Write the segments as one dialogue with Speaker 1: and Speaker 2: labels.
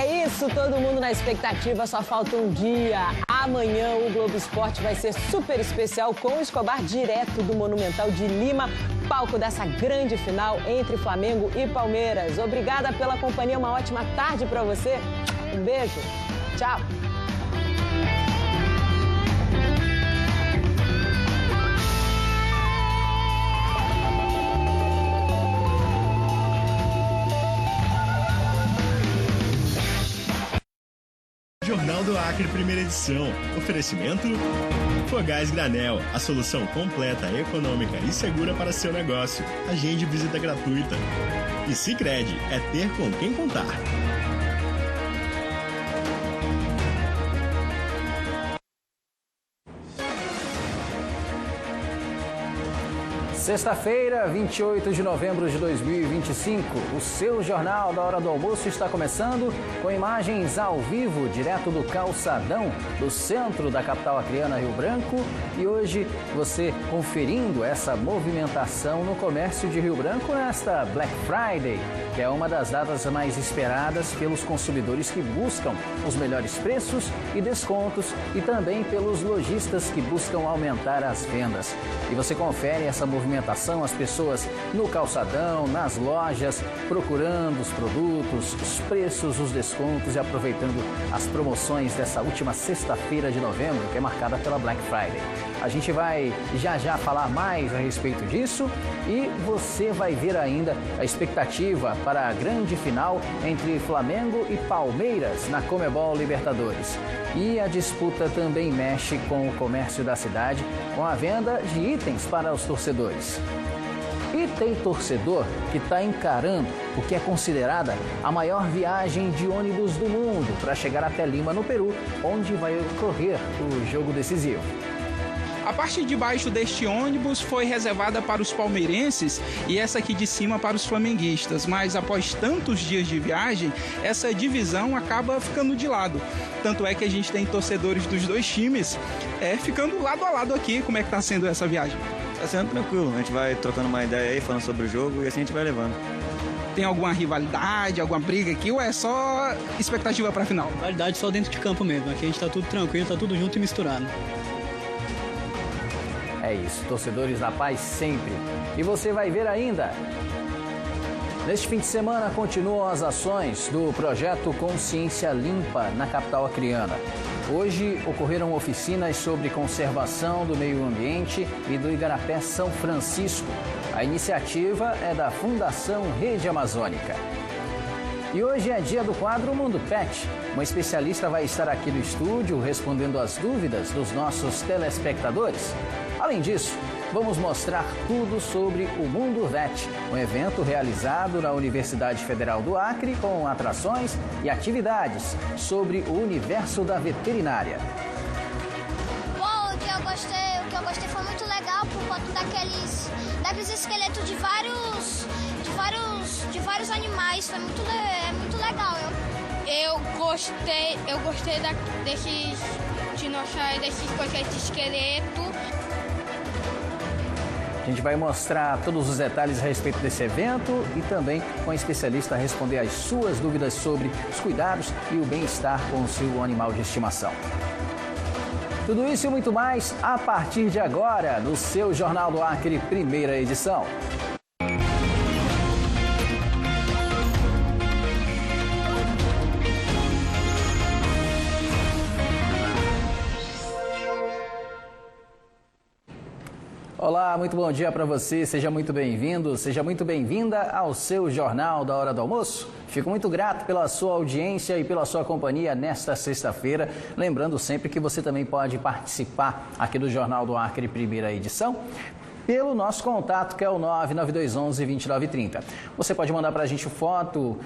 Speaker 1: É isso, todo mundo na expectativa, só falta um dia. Amanhã o Globo Esporte vai ser super especial com o Escobar direto do Monumental de Lima, palco dessa grande final entre Flamengo e Palmeiras. Obrigada pela companhia, uma ótima tarde para você. Um beijo, tchau.
Speaker 2: Jornal do Acre, primeira edição. Oferecimento Fogás Granel, a solução completa, econômica e segura para seu negócio. Agende visita gratuita. E Sicredi, é ter com quem contar.
Speaker 3: Sexta-feira, 28 de novembro de 2025, o seu Jornal da Hora do Almoço está começando com imagens ao vivo, direto do calçadão do centro da capital acreana, Rio Branco. E hoje você conferindo essa movimentação no comércio de Rio Branco nesta Black Friday, que é uma das datas mais esperadas pelos consumidores que buscam os melhores preços e descontos e também pelos lojistas que buscam aumentar as vendas. E você confere essa movimentação, as pessoas no calçadão, nas lojas, procurando os produtos, os preços, os descontos e aproveitando as promoções dessa última sexta-feira de novembro, que é marcada pela Black Friday. A gente vai já falar mais a respeito disso e você vai ver ainda a expectativa para a grande final entre Flamengo e Palmeiras na Conmebol Libertadores. E a disputa também mexe com o comércio da cidade, com a venda de itens para os torcedores. E tem torcedor que está encarando o que é considerada a maior viagem de ônibus do mundo para chegar até Lima, no Peru, onde vai ocorrer o jogo decisivo.
Speaker 4: A parte de baixo deste ônibus foi reservada para os palmeirenses e essa aqui de cima para os flamenguistas, mas após tantos dias de viagem, essa divisão acaba ficando de lado. Tanto é que a gente tem torcedores dos dois times ficando lado a lado aqui. Como é que está sendo essa viagem?
Speaker 5: Está sendo tranquilo, a gente vai trocando uma ideia aí, falando sobre o jogo e assim a gente vai levando.
Speaker 4: Tem alguma rivalidade, alguma briga aqui ou é só expectativa para a final?
Speaker 6: Rivalidade só dentro de campo mesmo, aqui a gente está tudo tranquilo, está tudo junto e misturado.
Speaker 3: É isso, torcedores da paz sempre. E você vai ver ainda. Neste fim de semana continuam as ações do projeto Consciência Limpa na capital acreana. Hoje ocorreram oficinas sobre conservação do meio ambiente e do Igarapé São Francisco. A iniciativa é da Fundação Rede Amazônica. E hoje é dia do quadro Mundo Pet. Uma especialista vai estar aqui no estúdio respondendo as dúvidas dos nossos telespectadores. Além disso, vamos mostrar tudo sobre o Mundo Vet, um evento realizado na Universidade Federal do Acre com atrações e atividades sobre o universo da veterinária.
Speaker 7: Bom, o que eu gostei foi muito legal por conta daqueles esqueletos de vários animais, foi muito legal.
Speaker 8: Eu gostei desses dinossauros, desses coisas de esqueleto.
Speaker 3: A gente vai mostrar todos os detalhes a respeito desse evento e também com a especialista responder as suas dúvidas sobre os cuidados e o bem-estar com o seu animal de estimação. Tudo isso e muito mais a partir de agora no seu Jornal do Acre, primeira edição. Olá, muito bom dia para você, seja muito bem-vindo, seja muito bem-vinda ao seu Jornal da Hora do Almoço. Fico muito grato pela sua audiência e pela sua companhia nesta sexta-feira. Lembrando sempre que você também pode participar aqui do Jornal do Acre, primeira edição, pelo nosso contato, que é o 99211-2930. Você pode mandar para a gente foto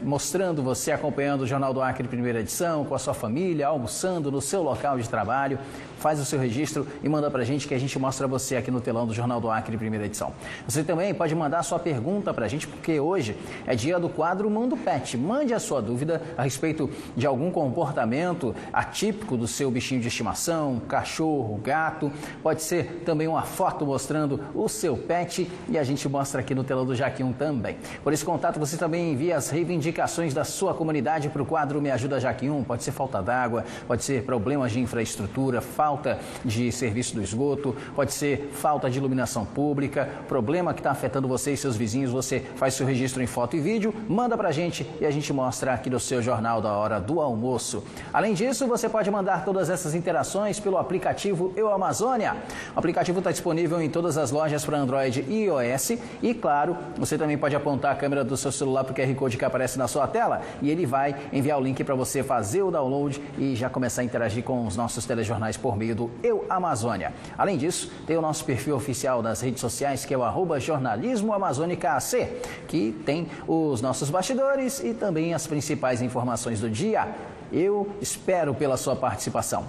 Speaker 3: mostrando você acompanhando o Jornal do Acre, primeira edição, com a sua família, almoçando no seu local de trabalho. Faz o seu registro e manda para a gente que a gente mostra você aqui no telão do Jornal do Acre, primeira edição. Você também pode mandar a sua pergunta para a gente, porque hoje é dia do quadro Mundo Pet. Mande a sua dúvida a respeito de algum comportamento atípico do seu bichinho de estimação, cachorro, gato. Pode ser também uma foto mostrando mostrando o seu pet e a gente mostra aqui no telão do Jaque1 também. Por esse contato, você também envia as reivindicações da sua comunidade para o quadro Me Ajuda Jaque1. Pode ser falta d'água, pode ser problemas de infraestrutura, falta de serviço do esgoto, pode ser falta de iluminação pública, problema que está afetando você e seus vizinhos. Você faz seu registro em foto e vídeo, manda pra gente e a gente mostra aqui no seu Jornal da Hora do Almoço. Além disso, você pode mandar todas essas interações pelo aplicativo Eu Amazônia. O aplicativo está disponível em todas as lojas para Android e iOS e, claro, você também pode apontar a câmera do seu celular para o QR Code que aparece na sua tela e ele vai enviar o link para você fazer o download e já começar a interagir com os nossos telejornais por meio do Eu Amazônia. Além disso, tem o nosso perfil oficial nas redes sociais, que é o @jornalismoamazônica.ac, que tem os nossos bastidores e também as principais informações do dia. Eu espero pela sua participação.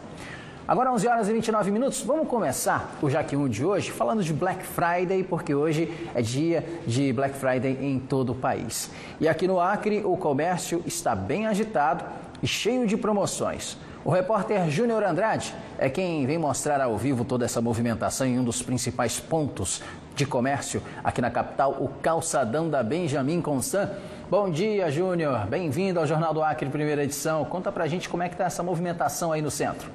Speaker 3: Agora 11 horas e 29 minutos, vamos começar o Jaque1 de hoje falando de Black Friday, porque hoje é dia de Black Friday em todo o país. E aqui no Acre, o comércio está bem agitado e cheio de promoções. O repórter Júnior Andrade é quem vem mostrar ao vivo toda essa movimentação em um dos principais pontos de comércio aqui na capital, o calçadão da Benjamin Constant. Bom dia, Júnior. Bem-vindo ao Jornal do Acre, primeira edição. Conta pra gente como é que tá essa movimentação aí no centro.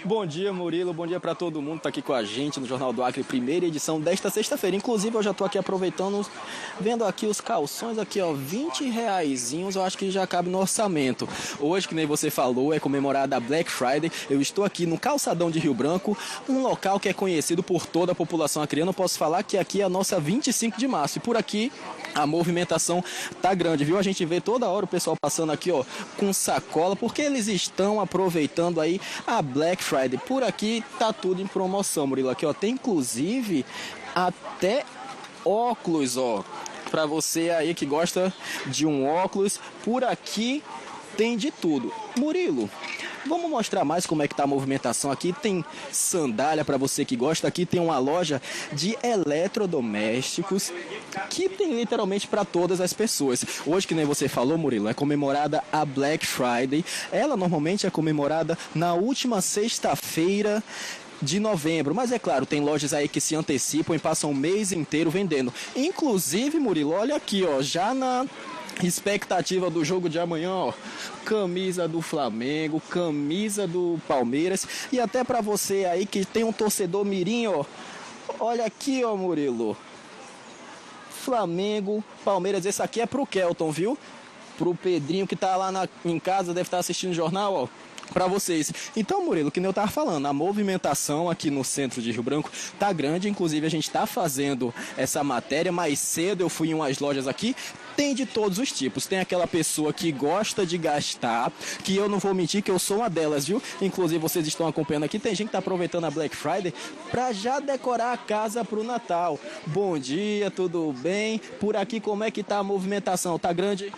Speaker 9: Bom dia, Murilo. Bom dia para todo mundo que está aqui com a gente no Jornal do Acre, primeira edição desta sexta-feira. Inclusive, eu já estou aqui aproveitando, vendo aqui os calções aqui, ó, R$20, eu acho que já cabe no orçamento. Hoje, que nem você falou, é comemorada a Black Friday. Eu estou aqui no calçadão de Rio Branco, um local que é conhecido por toda a população acreana. Eu posso falar que aqui é a nossa 25 de março e por aqui a movimentação tá grande, viu? A gente vê toda hora o pessoal passando aqui, ó, com sacola, porque eles estão aproveitando aí a Black Friday. Por aqui tá tudo em promoção, Murilo. Aqui, ó, tem inclusive até óculos, ó, para você aí que gosta de um óculos. Por aqui tem de tudo. Murilo, vamos mostrar mais como é que tá a movimentação aqui. Tem sandália para você que gosta. Aqui tem uma loja de eletrodomésticos que tem literalmente para todas as pessoas. Hoje, que nem você falou, Murilo, é comemorada a Black Friday. Ela normalmente é comemorada na última sexta-feira de novembro, mas é claro, tem lojas aí que se antecipam e passam o mês inteiro vendendo. Inclusive, Murilo, olha aqui, ó, já na expectativa do jogo de amanhã, ó, camisa do Flamengo, camisa do Palmeiras e até para você aí que tem um torcedor mirim, ó, olha aqui, ó, Murilo, Flamengo, Palmeiras. Esse aqui é pro Kelton, viu? Pro Pedrinho que tá lá em casa, deve estar assistindo o jornal, ó, para vocês. Então, Murilo, que nem eu tava falando, a movimentação aqui no centro de Rio Branco tá grande. Inclusive, a gente tá fazendo essa matéria. Mais cedo eu fui em umas lojas aqui, tem de todos os tipos. Tem aquela pessoa que gosta de gastar, que eu não vou mentir que eu sou uma delas, viu? Inclusive, vocês estão acompanhando aqui, tem gente que tá aproveitando a Black Friday para já decorar a casa pro Natal. Bom dia, tudo bem? Por aqui, como é que tá a movimentação? Tá grande?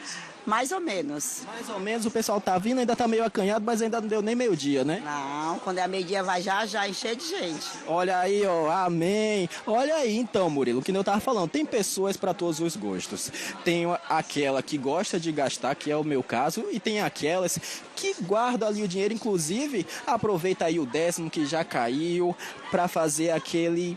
Speaker 10: Mais ou menos.
Speaker 9: Mais ou menos, o pessoal tá vindo, ainda tá meio acanhado, mas ainda não deu nem meio-dia, né?
Speaker 10: Não, quando é meio-dia vai já encher de gente.
Speaker 9: Olha aí, ó, amém. Olha aí então, Murilo, que nem eu tava falando, tem pessoas para todos os gostos. Tem aquela que gosta de gastar, que é o meu caso, e tem aquelas que guardam ali o dinheiro, inclusive aproveita aí o 10º que já caiu para fazer aquele,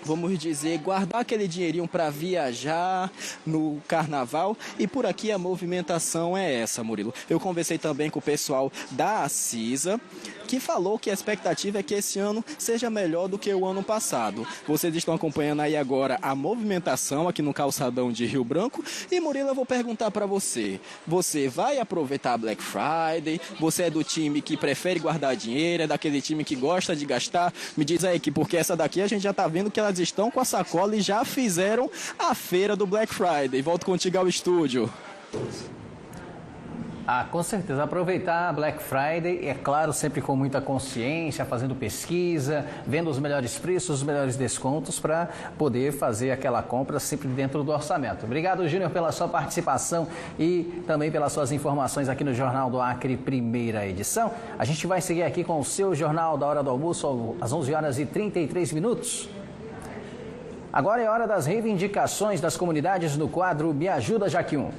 Speaker 9: vamos dizer, guardar aquele dinheirinho para viajar no carnaval. E por aqui a movimentação é essa, Murilo. Eu conversei também com o pessoal da Acisa, que falou que a expectativa é que esse ano seja melhor do que o ano passado. Vocês estão acompanhando aí agora a movimentação aqui no calçadão de Rio Branco. E, Murilo, eu vou perguntar para você. Você vai aproveitar a Black Friday? Você é do time que prefere guardar dinheiro? É daquele time que gosta de gastar? Me diz aí, que porque essa daqui a gente já tá vendo que elas estão com a sacola e já fizeram a feira do Black Friday. Volto contigo ao estúdio.
Speaker 3: Com certeza. Aproveitar a Black Friday, é claro, sempre com muita consciência, fazendo pesquisa, vendo os melhores preços, os melhores descontos para poder fazer aquela compra sempre dentro do orçamento. Obrigado, Júnior, pela sua participação e também pelas suas informações aqui no Jornal do Acre, primeira edição. A gente vai seguir aqui com o seu Jornal da Hora do Almoço às 11 horas e 33 minutos. Agora é hora das reivindicações das comunidades no quadro Me Ajuda Jaque1.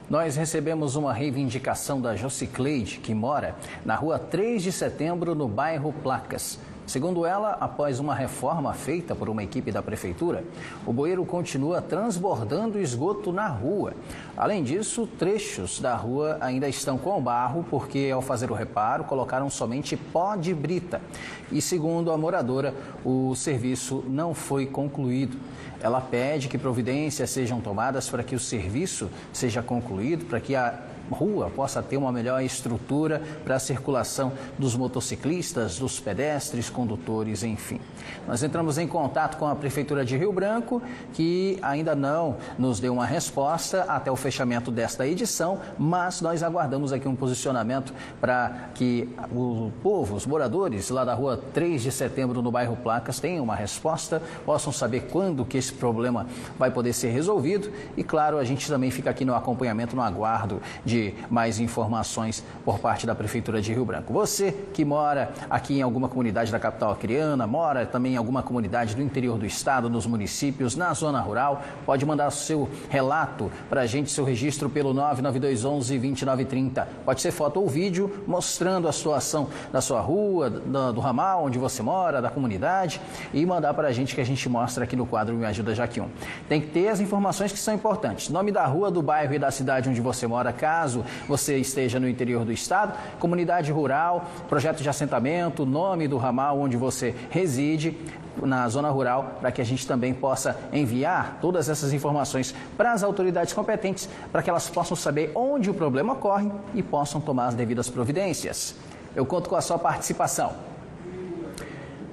Speaker 3: Nós recebemos uma reivindicação da Jocicleide, que mora na rua 3 de setembro, no bairro Placas. Segundo ela, após uma reforma feita por uma equipe da prefeitura, o bueiro continua transbordando esgoto na rua. Além disso, trechos da rua ainda estão com barro porque, ao fazer o reparo, colocaram somente pó de brita. E, segundo a moradora, o serviço não foi concluído. Ela pede que providências sejam tomadas para que o serviço seja concluído, para que a rua possa ter uma melhor estrutura para a circulação dos motociclistas, dos pedestres, condutores, enfim. Nós entramos em contato com a Prefeitura de Rio Branco, que ainda não nos deu uma resposta até o fechamento desta edição, mas nós aguardamos aqui um posicionamento para que o povo, os moradores lá da rua 3 de setembro, no bairro Placas, tenham uma resposta, possam saber quando que esse problema vai poder ser resolvido e, claro, a gente também fica aqui no acompanhamento, no aguardo de mais informações por parte da Prefeitura de Rio Branco. Você que mora aqui em alguma comunidade da capital acreana, mora também em alguma comunidade do interior do estado, nos municípios, na zona rural, pode mandar seu relato para a gente, seu registro pelo 99211-2930. Pode ser foto ou vídeo mostrando a situação da sua rua, do ramal onde você mora, da comunidade, e mandar para a gente, que a gente mostra aqui no quadro Me Ajuda Jaque 1. Tem que ter as informações que são importantes: nome da rua, do bairro e da cidade onde você mora, caso você esteja no interior do estado, comunidade rural, projeto de assentamento, nome do ramal onde você reside na zona rural, para que a gente também possa enviar todas essas informações para as autoridades competentes, para que elas possam saber onde o problema ocorre e possam tomar as devidas providências. Eu conto com a sua participação.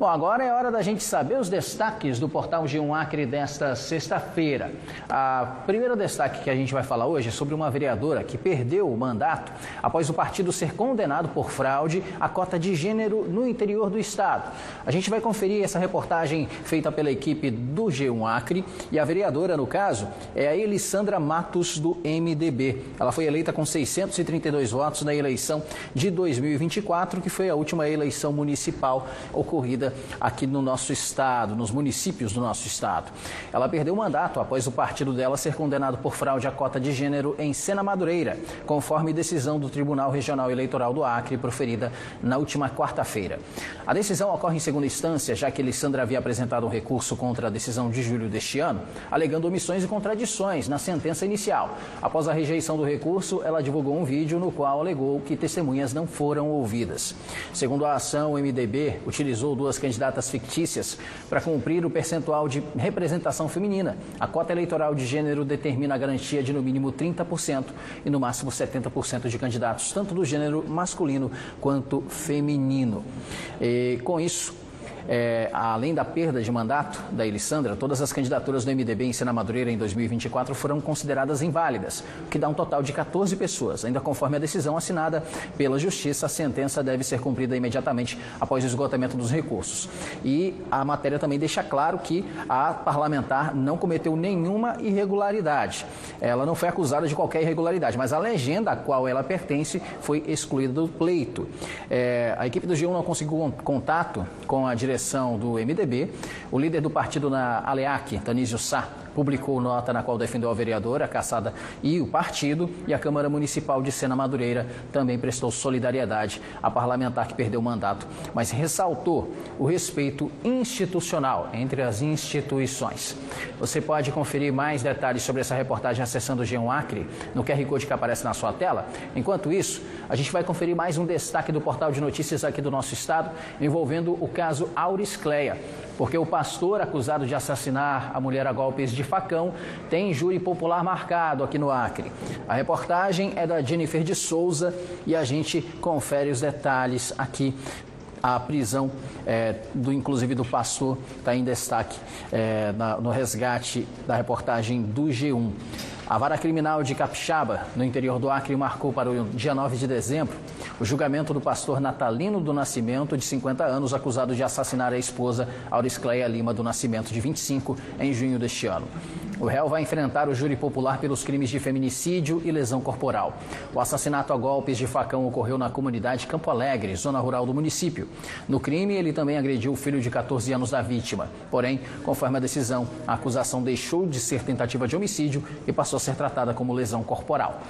Speaker 3: Bom, agora é hora da gente saber os destaques do Portal G1 Acre desta sexta-feira. O primeiro destaque que a gente vai falar hoje é sobre uma vereadora que perdeu o mandato após o partido ser condenado por fraude à cota de gênero no interior do estado. A gente vai conferir essa reportagem feita pela equipe do G1 Acre, e a vereadora, no caso, é a Elissandra Matos, do MDB. Ela foi eleita com 632 votos na eleição de 2024, que foi a última eleição municipal ocorrida aqui no nosso estado, nos municípios do nosso estado. Ela perdeu o mandato após o partido dela ser condenado por fraude à cota de gênero em Sena Madureira, conforme decisão do Tribunal Regional Eleitoral do Acre, proferida na última quarta-feira. A decisão ocorre em segunda instância, já que Elissandra havia apresentado um recurso contra a decisão de julho deste ano, alegando omissões e contradições na sentença inicial. Após a rejeição do recurso, ela divulgou um vídeo no qual alegou que testemunhas não foram ouvidas. Segundo a ação, o MDB utilizou duas candidatas fictícias para cumprir o percentual de representação feminina. A cota eleitoral de gênero determina a garantia de no mínimo 30% e no máximo 70% de candidatos, tanto do gênero masculino quanto feminino. E, com isso, além da perda de mandato da Elissandra, todas as candidaturas do MDB em Sena Madureira em 2024 foram consideradas inválidas, o que dá um total de 14 pessoas. Ainda conforme a decisão assinada pela Justiça, a sentença deve ser cumprida imediatamente após o esgotamento dos recursos. E a matéria também deixa claro que a parlamentar não cometeu nenhuma irregularidade. Ela não foi acusada de qualquer irregularidade, mas a legenda a qual ela pertence foi excluída do pleito. A equipe do G1 não conseguiu contato com a direção do MDB. O líder do partido na Aleac, Tanísio Sá, publicou nota na qual defendeu a vereadora, a caçada e o partido, e a Câmara Municipal de Sena Madureira também prestou solidariedade à parlamentar que perdeu o mandato, mas ressaltou o respeito institucional entre as instituições. Você pode conferir mais detalhes sobre essa reportagem acessando o G1 Acre no QR Code que aparece na sua tela. Enquanto isso, a gente vai conferir mais um destaque do portal de notícias aqui do nosso estado, envolvendo o caso Auriscleia, porque o pastor acusado de assassinar a mulher a golpes de facão tem júri popular marcado aqui no Acre. A reportagem é da Jennifer de Souza e a gente confere os detalhes aqui. A prisão, inclusive do pastor, está em destaque no resgate da reportagem do G1. A Vara Criminal de Capixaba, no interior do Acre, marcou para o dia 9 de dezembro o julgamento do pastor Natalino do Nascimento, de 50 anos, acusado de assassinar a esposa Auriscleia Lima do Nascimento, de 25, em junho deste ano. O réu vai enfrentar o júri popular pelos crimes de feminicídio e lesão corporal. O assassinato a golpes de facão ocorreu na comunidade Campo Alegre, zona rural do município. No crime, ele também agrediu o filho de 14 anos da vítima. Porém, conforme a decisão, a acusação deixou de ser tentativa de homicídio e passou a ser tratada como lesão corporal.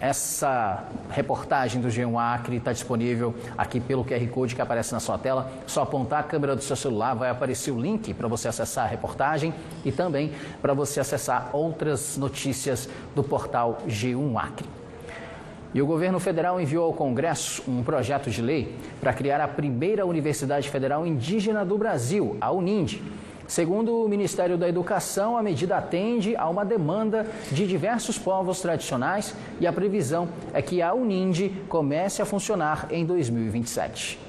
Speaker 3: Essa reportagem do G1 Acre está disponível aqui pelo QR Code que aparece na sua tela. Só apontar a câmera do seu celular, vai aparecer o link para você acessar a reportagem e também para você acessar outras notícias do portal G1 Acre. E o governo federal enviou ao Congresso um projeto de lei para criar a primeira Universidade Federal Indígena do Brasil, a UNINDE. Segundo o Ministério da Educação, a medida atende a uma demanda de diversos povos tradicionais e a previsão é que a UNINDE comece a funcionar em 2027.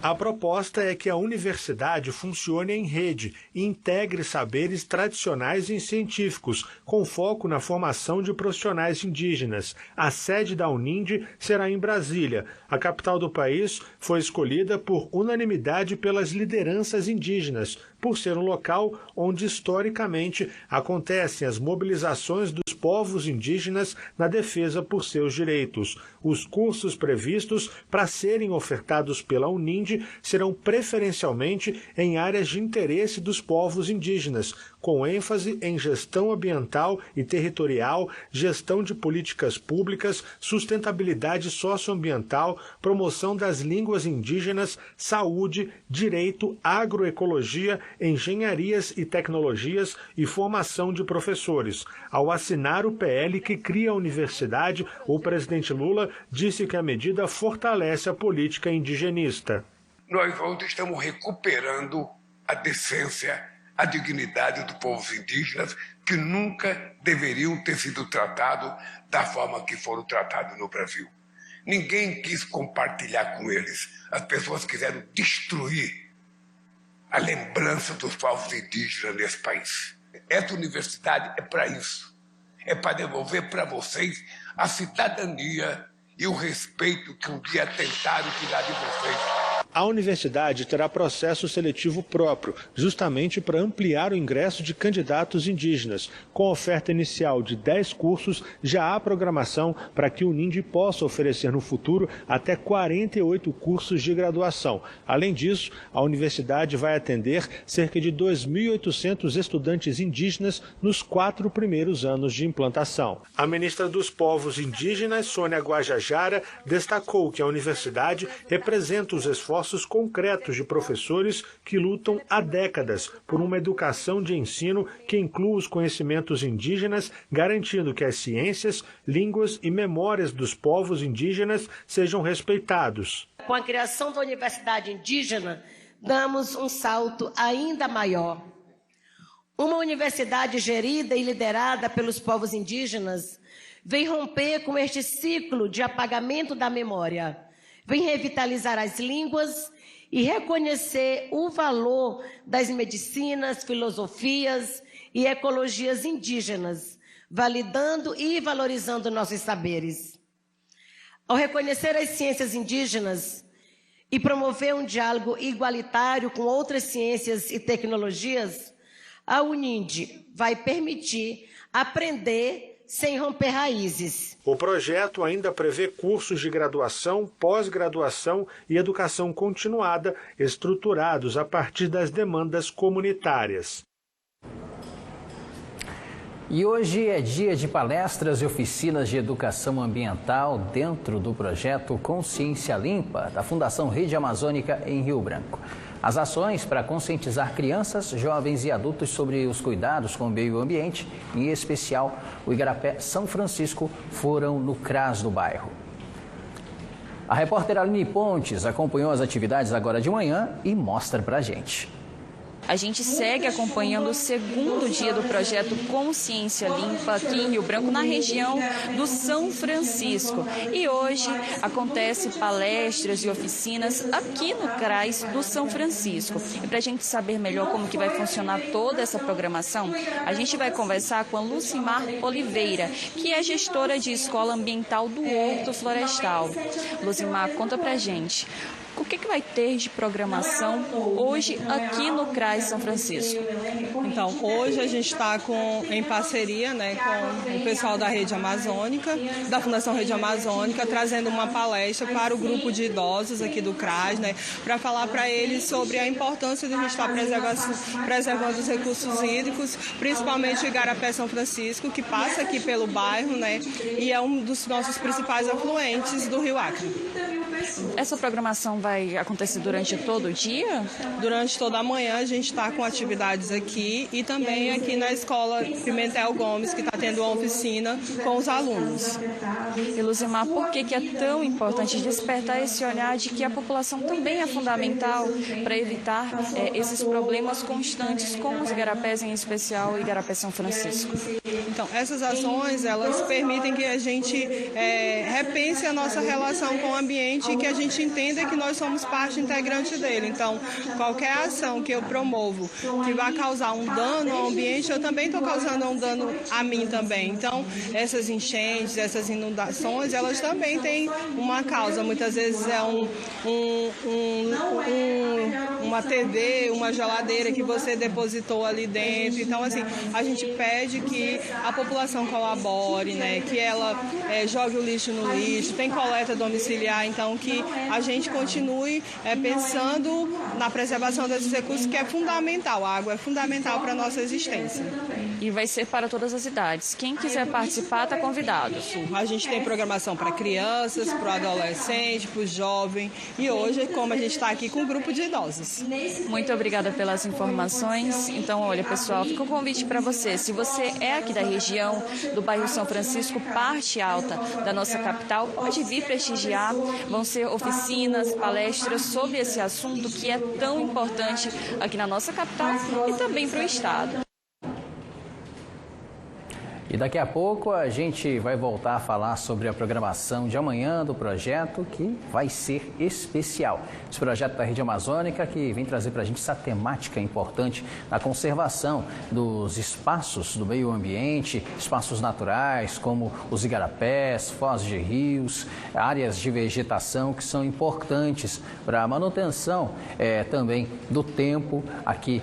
Speaker 11: A proposta é que a universidade funcione em rede e integre saberes tradicionais e científicos, com foco na formação de profissionais indígenas. A sede da UNINDE será em Brasília. A capital do país foi escolhida por unanimidade pelas lideranças indígenas, por ser um local onde historicamente acontecem as mobilizações dos povos indígenas na defesa por seus direitos. Os cursos previstos para serem ofertados pela UNINDE serão preferencialmente em áreas de interesse dos povos indígenas, com ênfase em gestão ambiental e territorial, gestão de políticas públicas, sustentabilidade socioambiental, promoção das línguas indígenas, saúde, direito, agroecologia, engenharias e tecnologias e formação de professores. Ao assinar o PL que cria a universidade, o presidente Lula disse que a medida fortalece a política indigenista.
Speaker 12: Nós hoje estamos recuperando a decência, a dignidade dos povos indígenas que nunca deveriam ter sido tratados da forma que foram tratados no Brasil. Ninguém quis compartilhar com eles. As pessoas quiseram destruir a lembrança dos povos indígenas nesse país. Essa universidade é para isso. É para devolver para vocês a cidadania e o respeito que um dia tentaram tirar de vocês.
Speaker 11: A universidade terá processo seletivo próprio, justamente para ampliar o ingresso de candidatos indígenas. Com oferta inicial de 10 cursos, já há programação para que o UNINDE possa oferecer no futuro até 48 cursos de graduação. Além disso, a universidade vai atender cerca de 2.800 estudantes indígenas nos 4 primeiros anos de implantação. A ministra dos Povos Indígenas, Sônia Guajajara, destacou que a universidade representa os esforços concretos de professores que lutam há décadas por uma educação de ensino que inclua os conhecimentos indígenas, garantindo que as ciências, línguas e memórias dos povos indígenas sejam respeitados.
Speaker 13: Com a criação da Universidade Indígena, damos um salto ainda maior. Uma universidade gerida e liderada pelos povos indígenas vem romper com este ciclo de apagamento da memória. Vem revitalizar as línguas e reconhecer o valor das medicinas, filosofias e ecologias indígenas, validando e valorizando nossos saberes. Ao reconhecer as ciências indígenas e promover um diálogo igualitário com outras ciências e tecnologias, a UNINDE vai permitir aprender sem romper raízes.
Speaker 11: O projeto ainda prevê cursos de graduação, pós-graduação e educação continuada, estruturados a partir das demandas comunitárias.
Speaker 3: E hoje é dia de palestras e oficinas de educação ambiental dentro do projeto Consciência Limpa, da Fundação Rede Amazônica em Rio Branco. As ações para conscientizar crianças, jovens e adultos sobre os cuidados com o meio ambiente, em especial o Igarapé São Francisco, foram no CRAS do bairro. A repórter Aline Pontes acompanhou as atividades agora de manhã e mostra pra gente.
Speaker 14: A gente segue acompanhando o segundo dia do projeto Consciência Limpa aqui em Rio Branco, na região do São Francisco. E hoje acontece palestras e oficinas aqui no CRAS do São Francisco. E para a gente saber melhor como que vai funcionar toda essa programação, a gente vai conversar com a Lucimar Oliveira, que é gestora de Escola Ambiental do Horto Florestal. Lucimar, conta pra gente. O que vai ter de programação hoje aqui no CRAS Crais São Francisco?
Speaker 15: Então, hoje a gente está em parceria, né, com o pessoal da Rede Amazônica, da Fundação Rede Amazônica, trazendo uma palestra para o grupo de idosos aqui do CRAS, né, para falar para eles sobre a importância de a gente estar preservando os recursos hídricos, principalmente o Igarapé São Francisco, que passa aqui pelo bairro, né, e é um dos nossos principais afluentes do Rio Acre.
Speaker 14: Essa programação vai acontecer durante todo o dia?
Speaker 15: Durante toda a manhã a gente está com atividades aqui e também aqui na Escola Pimentel Gomes, que está tendo uma oficina com os alunos.
Speaker 14: E Luzimar, por que é tão importante despertar esse olhar de que a população também é fundamental para evitar esses problemas constantes com os igarapés, em especial o Igarapé São Francisco?
Speaker 15: Então, essas ações, elas permitem que a gente repense a nossa relação com o ambiente e que a gente entenda que nós somos parte integrante dele. Então, qualquer ação que eu promovo que vai causar um dano ao ambiente, eu também estou causando um dano a mim também. Então, essas enchentes, essas inundações, elas também têm uma causa. Muitas vezes é uma TV, uma geladeira que você depositou ali dentro. Então, assim, a gente pede que a população colabore, né? Que ela jogue o lixo no lixo, tem coleta domiciliar, então que a gente continue pensando na preservação desses recursos, que é fundamental. A água é fundamental para a nossa existência.
Speaker 14: E vai ser para todas as idades. Quem quiser participar está convidado.
Speaker 15: A gente tem programação para crianças, para o adolescente, para o jovem. E hoje, como a gente está aqui com um grupo de idosos.
Speaker 14: Muito obrigada pelas informações. Então, olha, pessoal, fica um convite para você. Se você é aqui da região do bairro São Francisco, parte alta da nossa capital, pode vir prestigiar. Vão ser oficinas, palestras sobre esse assunto que é tão importante aqui na nossa capital e também para o estado.
Speaker 3: E daqui a pouco a gente vai voltar a falar sobre a programação de amanhã do projeto, que vai ser especial. Esse projeto da Rede Amazônica que vem trazer para a gente essa temática importante da conservação dos espaços do meio ambiente, espaços naturais como os igarapés, foz de rios, áreas de vegetação que são importantes para a manutenção também do tempo aqui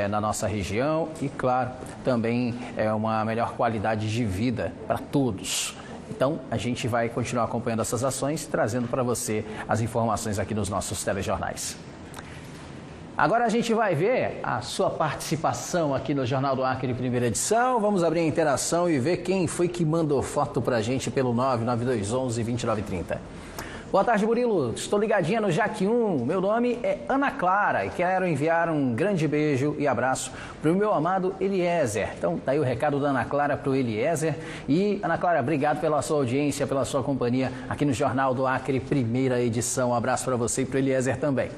Speaker 3: na nossa região e, claro, também uma melhor qualidade de vida para todos. Então, a gente vai continuar acompanhando essas ações, trazendo para você as informações aqui nos nossos telejornais. Agora a gente vai ver a sua participação aqui no Jornal do Acre, primeira edição. Vamos abrir a interação e ver quem foi que mandou foto para a gente pelo 99211-2930. Boa tarde, Murilo. Estou ligadinha no Jaque 1. Meu nome é Ana Clara e quero enviar um grande beijo e abraço para o meu amado Eliezer. Então, daí o recado da Ana Clara para o Eliezer. E, Ana Clara, obrigado pela sua audiência, pela sua companhia aqui no Jornal do Acre, primeira edição. Um abraço para você e para o Eliezer também.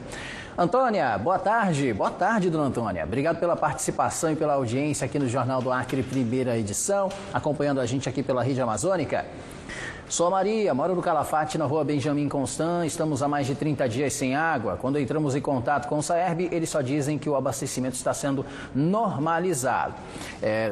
Speaker 3: Antônia, boa tarde. Boa tarde, dona Antônia. Obrigado pela participação e pela audiência aqui no Jornal do Acre, primeira edição, acompanhando a gente aqui pela Rede Amazônica. Sou a Maria, moro no Calafate, na rua Benjamin Constant. Estamos há mais de 30 dias sem água. Quando entramos em contato com o SAERB, eles só dizem que o abastecimento está sendo normalizado.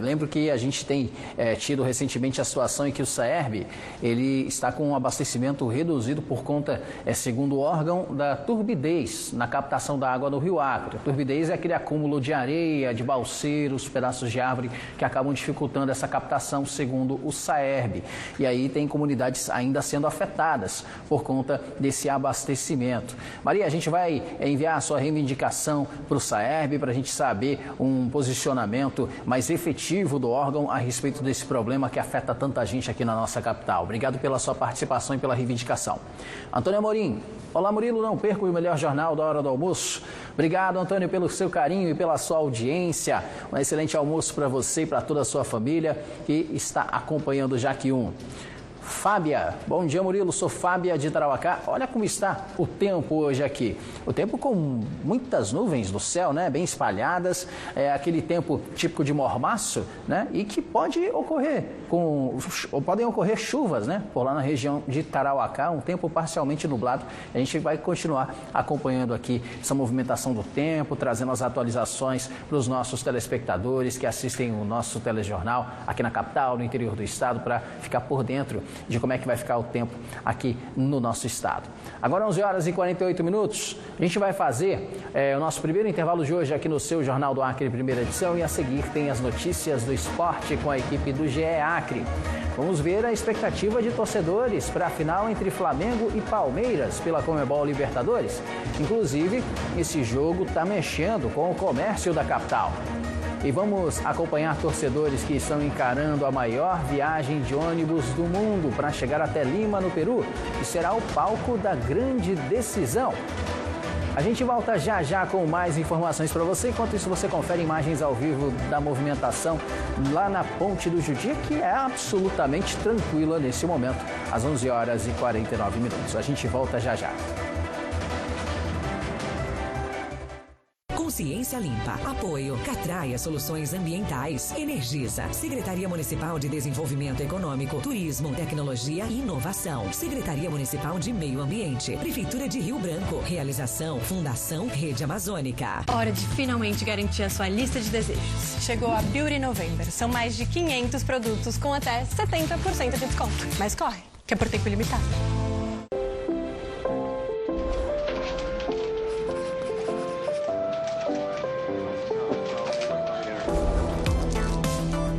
Speaker 3: Lembro que a gente tem tido recentemente a situação em que o SAERB ele está com um abastecimento reduzido por conta, segundo o órgão, da turbidez na captação da água do Rio Acre. A turbidez é aquele acúmulo de areia, de balseiros, pedaços de árvore que acabam dificultando essa captação, segundo o SAERB. E aí tem comunidades ainda sendo afetadas por conta desse abastecimento. Maria, a gente vai enviar a sua reivindicação para o SAERB para a gente saber um posicionamento mais efetivo do órgão a respeito desse problema que afeta tanta gente aqui na nossa capital. Obrigado pela sua participação e pela reivindicação. Antônio Amorim. Olá, Murilo, não perca o melhor jornal da hora do almoço. Obrigado, Antônio, pelo seu carinho e pela sua audiência. Um excelente almoço para você e para toda a sua família que está acompanhando o Jaque 1. Fábia, bom dia, Murilo, sou Fábia de Tarauacá. Olha como está o tempo hoje aqui. O tempo com muitas nuvens no céu, né? Bem espalhadas, aquele tempo típico de mormaço, né? E que podem ocorrer chuvas, né? Por lá na região de Tarauacá, um tempo parcialmente nublado. A gente vai continuar acompanhando aqui essa movimentação do tempo, trazendo as atualizações para os nossos telespectadores que assistem o nosso telejornal aqui na capital, no interior do estado, para ficar por dentro de como é que vai ficar o tempo aqui no nosso estado. Agora 11 horas e 48 minutos, a gente vai fazer o nosso primeiro intervalo de hoje aqui no seu Jornal do Acre, primeira edição, e a seguir tem as notícias do esporte com a equipe do GE Acre. Vamos ver a expectativa de torcedores para a final entre Flamengo e Palmeiras pela Conmebol Libertadores. Inclusive, esse jogo está mexendo com o comércio da capital. E vamos acompanhar torcedores que estão encarando a maior viagem de ônibus do mundo para chegar até Lima, no Peru, que será o palco da grande decisão. A gente volta já já com mais informações para você. Enquanto isso, você confere imagens ao vivo da movimentação lá na Ponte do Judia, que é absolutamente tranquila nesse momento, às 11 horas e 49 minutos. A gente volta já já.
Speaker 16: Consciência Limpa. Apoio Catraia Soluções Ambientais. Energisa. Secretaria Municipal de Desenvolvimento Econômico, Turismo, Tecnologia e Inovação. Secretaria Municipal de Meio Ambiente. Prefeitura de Rio Branco. Realização Fundação Rede Amazônica.
Speaker 17: Hora de finalmente garantir a sua lista de desejos. Chegou a Beauty November. São mais de 500 produtos com até 70% de desconto. Mas corre, que é por tempo ilimitado.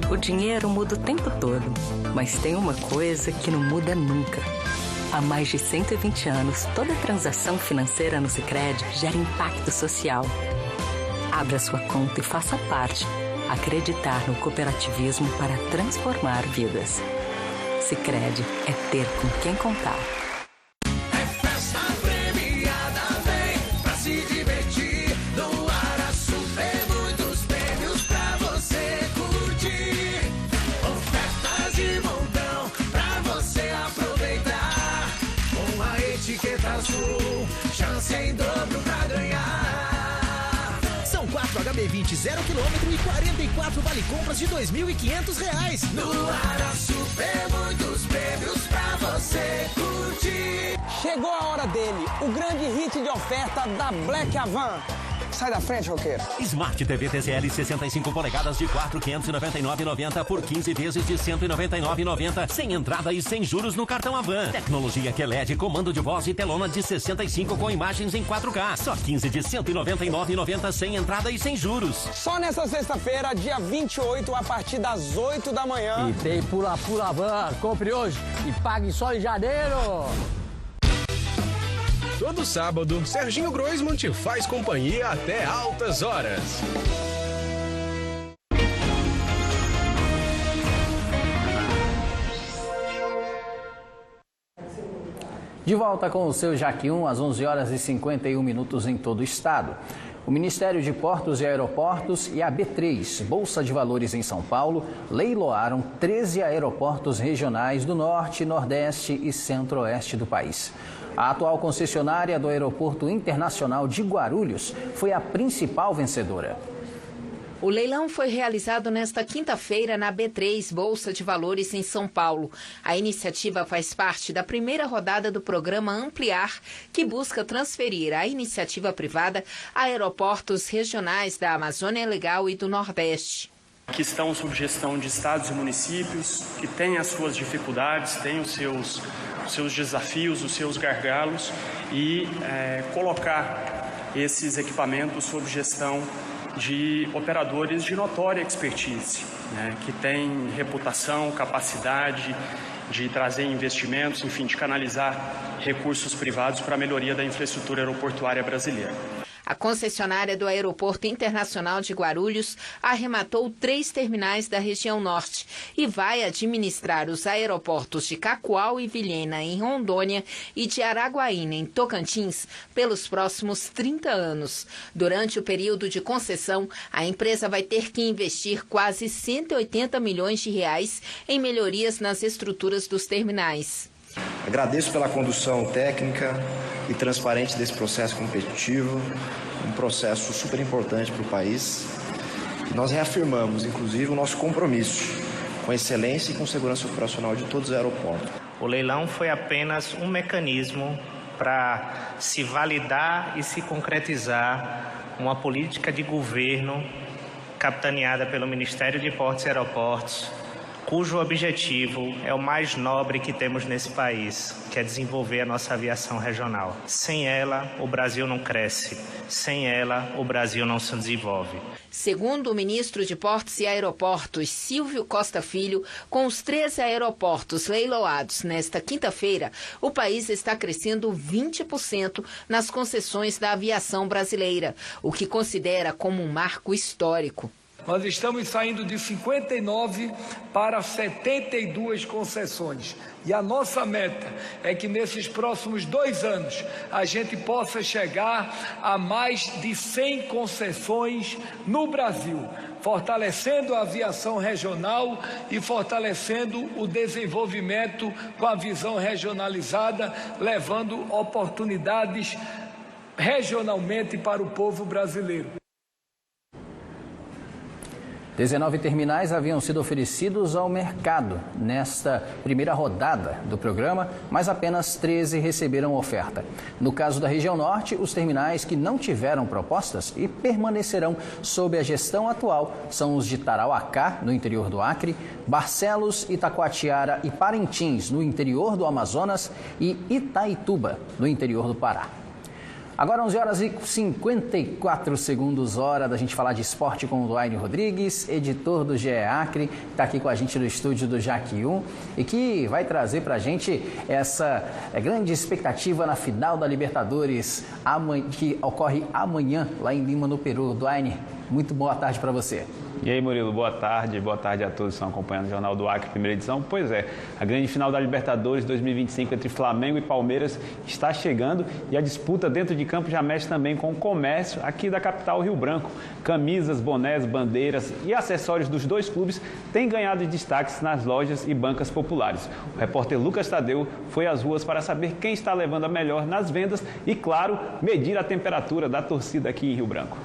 Speaker 18: O dinheiro muda o tempo todo, mas tem uma coisa que não muda nunca. Há mais de 120 anos, toda transação financeira no Sicredi gera impacto social. Abra sua conta e faça parte. Acreditar no cooperativismo para transformar vidas. Sicredi é ter com quem contar.
Speaker 19: Chance em dobro pra ganhar. São 4 HB20 0 km e 44 vale-compras de R$ 2.500. No Ara Super, muitos prêmios pra você curtir.
Speaker 20: Chegou a hora dele, o grande hit de oferta da Black Avan. Sai da frente, roqueiro.
Speaker 21: Smart TV TCL 65 polegadas de 4.599,90 por 15 vezes de 199,90, sem entrada e sem juros no cartão Avan. Tecnologia QLED, comando de voz e telona de 65 com imagens em 4K. Só 15 de 199,90 sem entrada e sem juros.
Speaker 20: Só nessa sexta-feira, dia 28, a partir das 8 da manhã.
Speaker 22: E tem pula Avan. Compre hoje e pague só em janeiro.
Speaker 23: Todo sábado, Serginho Groisman te faz companhia até altas horas.
Speaker 3: De volta com o seu Jaque 1, às 11 horas e 51 minutos em todo o estado. O Ministério de Portos e Aeroportos e a B3, Bolsa de Valores em São Paulo, leiloaram 13 aeroportos regionais do Norte, Nordeste e Centro-Oeste do país. A atual concessionária do Aeroporto Internacional de Guarulhos foi a principal vencedora.
Speaker 24: O leilão foi realizado nesta quinta-feira na B3, Bolsa de Valores em São Paulo. A iniciativa faz parte da primeira rodada do programa Ampliar, que busca transferir a iniciativa privada a aeroportos regionais da Amazônia Legal e do Nordeste.
Speaker 25: Que estão sob gestão de estados e municípios, que têm as suas dificuldades, têm os seus desafios, os seus gargalos, e colocar esses equipamentos sob gestão de operadores de notória expertise, que têm reputação, capacidade de trazer investimentos, enfim, de canalizar recursos privados para a melhoria da infraestrutura aeroportuária brasileira.
Speaker 24: A concessionária do Aeroporto Internacional de Guarulhos arrematou 3 terminais da região norte e vai administrar os aeroportos de Cacoal e Vilhena, em Rondônia, e de Araguaína, em Tocantins, pelos próximos 30 anos. Durante o período de concessão, a empresa vai ter que investir quase 180 milhões de reais em melhorias nas estruturas dos terminais.
Speaker 26: Agradeço pela condução técnica e transparente desse processo competitivo, um processo super importante para o país. Nós reafirmamos, inclusive, o nosso compromisso com excelência e com segurança operacional de todos os aeroportos.
Speaker 27: O leilão foi apenas um mecanismo para se validar e se concretizar uma política de governo capitaneada pelo Ministério de Portos e Aeroportos, cujo objetivo é o mais nobre que temos nesse país, que é desenvolver a nossa aviação regional. Sem ela, o Brasil não cresce. Sem ela, o Brasil não se desenvolve.
Speaker 24: Segundo o ministro de Portos e Aeroportos, Silvio Costa Filho, com os 13 aeroportos leiloados nesta quinta-feira, o país está crescendo 20% nas concessões da aviação brasileira, o que considera como um marco histórico.
Speaker 1: Nós estamos saindo de 59 para 72 concessões. E a nossa meta é que nesses próximos 2 anos a gente possa chegar a mais de 100 concessões no Brasil, fortalecendo a aviação regional e fortalecendo o desenvolvimento com a visão regionalizada, levando oportunidades regionalmente para o povo brasileiro.
Speaker 3: 19 terminais haviam sido oferecidos ao mercado nesta primeira rodada do programa, mas apenas 13 receberam oferta. No caso da região norte, os terminais que não tiveram propostas e permanecerão sob a gestão atual são os de Tarauacá, no interior do Acre, Barcelos, Itacoatiara e Parintins, no interior do Amazonas, e Itaituba, no interior do Pará. Agora 11 horas e 54 segundos, hora da gente falar de esporte com o Duaine Rodrigues, editor do GE Acre, que está aqui com a gente no estúdio do JAC 1 e que vai trazer para a gente essa grande expectativa na final da Libertadores, que ocorre amanhã lá em Lima, no Peru. Duaine, muito boa tarde para você.
Speaker 2: E aí, Murilo, boa tarde a todos que estão acompanhando o Jornal do Acre, primeira edição. Pois é, a grande final da Libertadores 2025 entre Flamengo e Palmeiras está chegando e a disputa dentro de campo já mexe também com o comércio aqui da capital Rio Branco. Camisas, bonés, bandeiras e acessórios dos dois clubes têm ganhado destaques nas lojas e bancas populares. O repórter Lucas Tadeu foi às ruas para saber quem está levando a melhor nas vendas e, claro, medir a temperatura da torcida aqui em Rio Branco.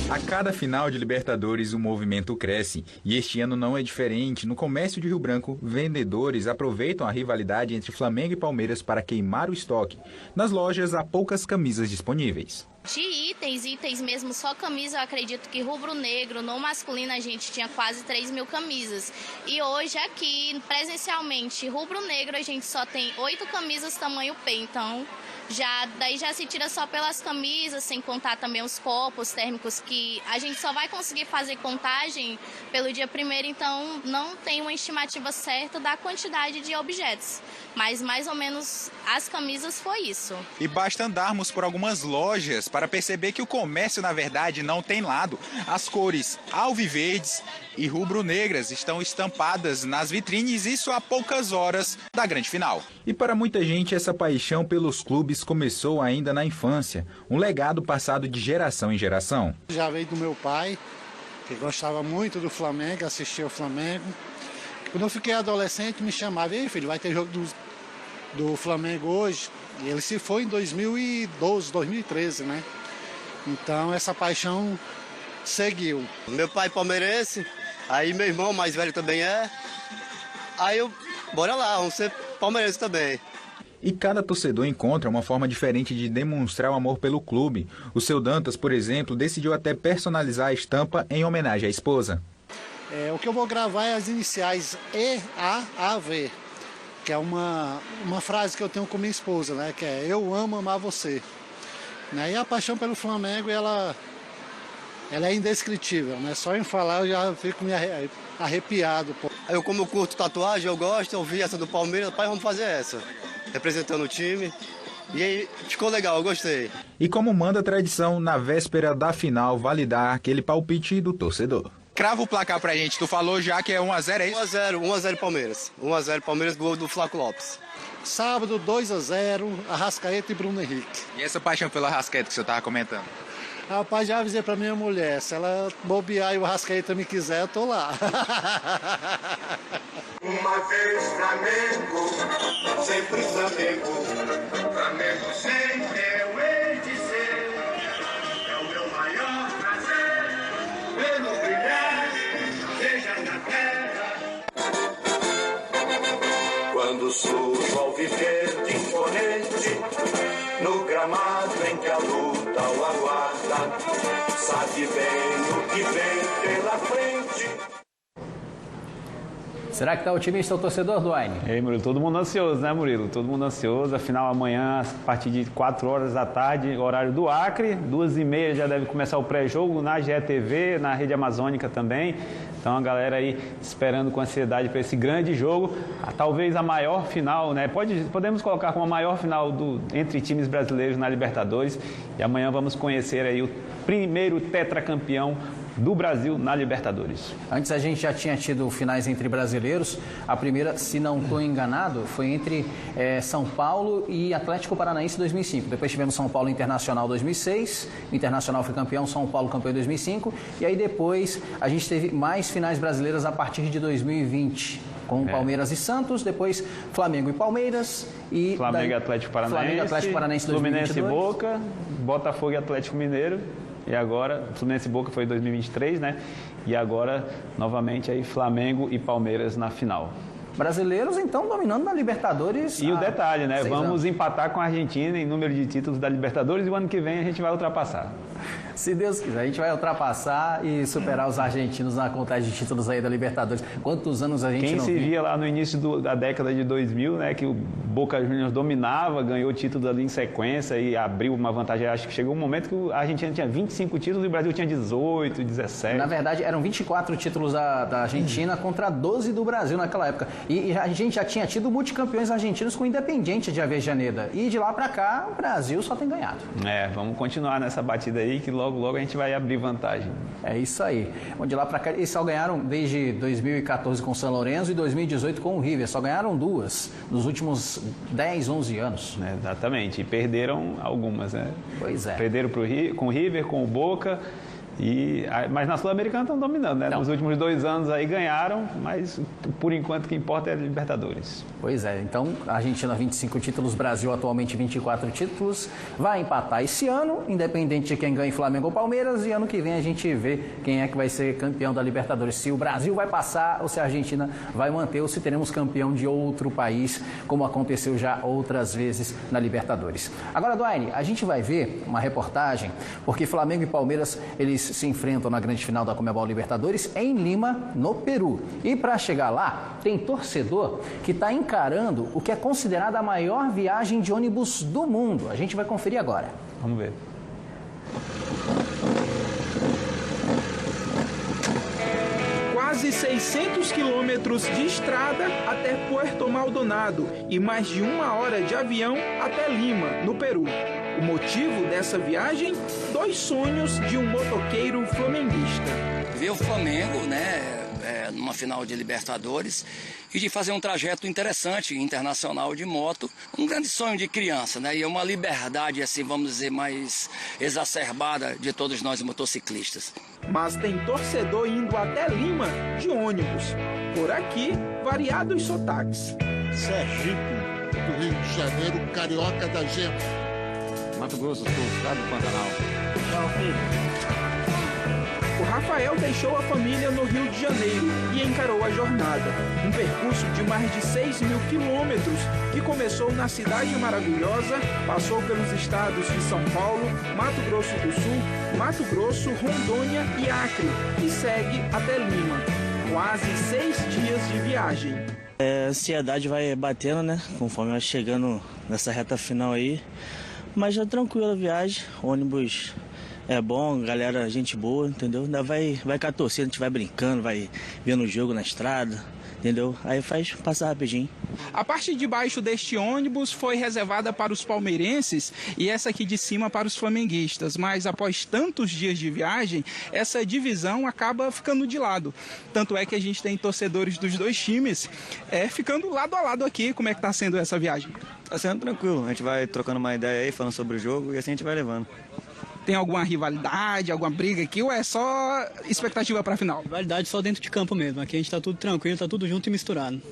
Speaker 4: A cada final de Libertadores, o movimento cresce. E este ano não é diferente. No comércio de Rio Branco, vendedores aproveitam a rivalidade entre Flamengo e Palmeiras para queimar o estoque. Nas lojas, há poucas camisas disponíveis.
Speaker 5: De itens mesmo, só camisa, eu acredito que rubro-negro, no masculino a gente tinha quase 3 mil camisas. E hoje aqui, presencialmente, rubro-negro a gente só tem 8 camisas tamanho P, então daí já se tira só pelas camisas, sem contar também os copos térmicos, que a gente só vai conseguir fazer contagem pelo dia 1º, então não tem uma estimativa certa da quantidade de objetos. Mas mais ou menos as camisas foi isso.
Speaker 6: E basta andarmos por algumas lojas para perceber que o comércio, na verdade, não tem lado. As cores alviverdes e rubro-negras estão estampadas nas vitrines, isso há poucas horas da grande final.
Speaker 4: E para muita gente, essa paixão pelos clubes começou ainda na infância, um legado passado de geração em geração.
Speaker 7: Já veio do meu pai, que gostava muito do Flamengo, assistia ao Flamengo. Quando eu fiquei adolescente, me chamava: "Ei, filho, vai ter jogo do Flamengo hoje". E ele se foi em 2012, 2013, né? Então essa paixão seguiu.
Speaker 8: Meu pai é palmeirense, aí meu irmão mais velho também é. Aí bora lá, vamos ser palmeirense também.
Speaker 4: E cada torcedor encontra uma forma diferente de demonstrar o amor pelo clube. O seu Dantas, por exemplo, decidiu até personalizar a estampa em homenagem à esposa.
Speaker 7: O que eu vou gravar é as iniciais EAAV, que é uma frase que eu tenho com minha esposa, né? Que é: "Eu amo amar você". Né? E a paixão pelo Flamengo, ela é indescritível, né? Só em falar eu já fico me arrepiado. Pô.
Speaker 8: Como eu curto tatuagem, eu gosto, eu vi essa do Palmeiras, pai, vamos fazer essa, representando o time. E aí ficou legal, eu gostei.
Speaker 4: E como manda a tradição, na véspera da final, validar aquele palpite do torcedor.
Speaker 6: Crava o placar pra gente, tu falou já que é 1-0, é isso?
Speaker 8: 1-0 Palmeiras. 1-0 Palmeiras, gol do Flaco Lopes.
Speaker 7: Sábado, 2-0, Arrascaeta e Bruno Henrique.
Speaker 6: E essa paixão pelo Arrascaeta que você tava comentando?
Speaker 7: Rapaz, já avisei pra minha mulher, se ela bobear e o Arrascaeta me quiser, eu tô lá.
Speaker 28: Uma vez Flamengo, sempre Flamengo. Flamengo sempre eu hei de ser. É o meu maior prazer, pelo brilhar, seja na terra. Quando surge ao viver de imponente, frente, no gramado em que a luta o aguarda, sabe bem o que vem pela frente.
Speaker 3: Será que está otimista o torcedor, Duane?
Speaker 2: Ei, Murilo, todo mundo ansioso, né, Murilo? Todo mundo ansioso. Afinal, amanhã, a partir de 4 horas da tarde, horário do Acre, 2h30 já deve começar o pré-jogo na GETV, na Rede Amazônica também. Então, a galera aí esperando com ansiedade para esse grande jogo. Talvez a maior final, né? Podemos colocar como a maior final entre times brasileiros na Libertadores. E amanhã vamos conhecer aí o primeiro tetracampeão do Brasil na Libertadores.
Speaker 3: Antes a gente já tinha tido finais entre brasileiros. A primeira, se não estou enganado, foi entre São Paulo e Atlético Paranaense em 2005. Depois tivemos São Paulo Internacional 2006. O Internacional foi campeão, São Paulo campeão em 2005. E aí depois a gente teve mais finais brasileiras a partir de 2020. Com Palmeiras e Santos, depois Flamengo e Palmeiras. E
Speaker 2: Flamengo e Atlético Paranaense.
Speaker 3: Flamengo e Atlético Paranaense 2022.
Speaker 2: Fluminense e Boca, Botafogo e Atlético Mineiro. E agora, Fluminense e Boca foi em 2023, né? E agora, novamente, aí Flamengo e Palmeiras na final.
Speaker 3: Brasileiros, então, dominando na Libertadores.
Speaker 2: E o detalhe, né? Vamos
Speaker 3: anos.
Speaker 2: Empatar com a Argentina em número de títulos da Libertadores e o ano que vem a gente vai ultrapassar.
Speaker 3: Se Deus quiser, a gente vai ultrapassar e superar os argentinos na contagem de títulos aí da Libertadores. Quantos anos a gente
Speaker 2: não
Speaker 3: viu?
Speaker 2: Quem se via lá no início da década de 2000, né, que o Boca Juniors dominava, ganhou títulos ali em sequência e abriu uma vantagem. Acho que chegou um momento que a Argentina tinha 25 títulos e o Brasil tinha 18, 17.
Speaker 3: Na verdade, eram 24 títulos da Argentina contra 12 do Brasil naquela época. E a gente já tinha tido multicampeões argentinos com o Independiente de Avejaneda. E de lá pra cá, o Brasil só tem ganhado.
Speaker 2: Vamos continuar nessa batida aí que logo a gente vai abrir vantagem.
Speaker 3: É isso aí. De lá pra cá, eles só ganharam desde 2014 com o São Lourenço e 2018 com o River. Só ganharam 2 nos últimos 10, 11 anos.
Speaker 2: Exatamente. E perderam algumas, né?
Speaker 3: Pois é.
Speaker 2: Perderam com o River, com o Boca. Mas na Sul-Americana estão dominando, né? Nos últimos 2 anos aí ganharam, mas por enquanto o que importa é a Libertadores.
Speaker 3: Pois é, então a Argentina 25 títulos, Brasil atualmente 24 títulos, vai empatar esse ano, independente de quem ganhe Flamengo ou Palmeiras, e ano que vem a gente vê quem é que vai ser campeão da Libertadores, se o Brasil vai passar ou se a Argentina vai manter ou se teremos campeão de outro país, como aconteceu já outras vezes na Libertadores. Agora, Duane, a gente vai ver uma reportagem, porque Flamengo e Palmeiras, eles se enfrentam na grande final da Conmebol Libertadores em Lima, no Peru. E para chegar lá, tem torcedor que está encarando o que é considerada a maior viagem de ônibus do mundo. A gente vai conferir agora.
Speaker 2: Vamos ver.
Speaker 9: Quase 600 quilômetros de estrada até Puerto Maldonado e mais de 1 hora de avião até Lima, no Peru. O motivo dessa viagem? 2 sonhos de um motoqueiro flamenguista.
Speaker 10: Ver o Flamengo, numa final de Libertadores e de fazer um trajeto interessante, internacional de moto. Um grande sonho de criança, né? E é uma liberdade, assim, vamos dizer, mais exacerbada de todos nós motociclistas.
Speaker 9: Mas tem torcedor indo até Lima de ônibus. Por aqui, variados sotaques.
Speaker 11: Sergipe, do Rio de Janeiro, carioca da gente.
Speaker 12: Mato Grosso do Sul, estado do Pantanal. Tchau, filho.
Speaker 9: O Rafael deixou a família no Rio de Janeiro e encarou a jornada. Um percurso de mais de 6 mil quilômetros que começou na cidade maravilhosa, passou pelos estados de São Paulo, Mato Grosso do Sul, Mato Grosso, Rondônia e Acre e segue até Lima. Quase 6 dias de viagem.
Speaker 13: A ansiedade vai batendo, né? Conforme vai chegando nessa reta final aí. Mas já tranquila a viagem, ônibus é bom, galera, gente boa, entendeu? Ainda vai com a torcida, a gente vai brincando, vai vendo o jogo na estrada, entendeu? Aí faz passar rapidinho.
Speaker 9: A parte de baixo deste ônibus foi reservada para os palmeirenses e essa aqui de cima para os flamenguistas, mas após tantos dias de viagem, essa divisão acaba ficando de lado. Tanto é que a gente tem torcedores dos 2 times ficando lado a lado aqui. Como é que está sendo essa viagem?
Speaker 14: Tá sendo tranquilo, a gente vai trocando uma ideia aí, falando sobre o jogo e assim a gente vai levando.
Speaker 9: Tem alguma rivalidade, alguma briga aqui ou é só expectativa para a final?
Speaker 12: Rivalidade só dentro de campo mesmo, aqui a gente tá tudo tranquilo, tá tudo junto e misturado.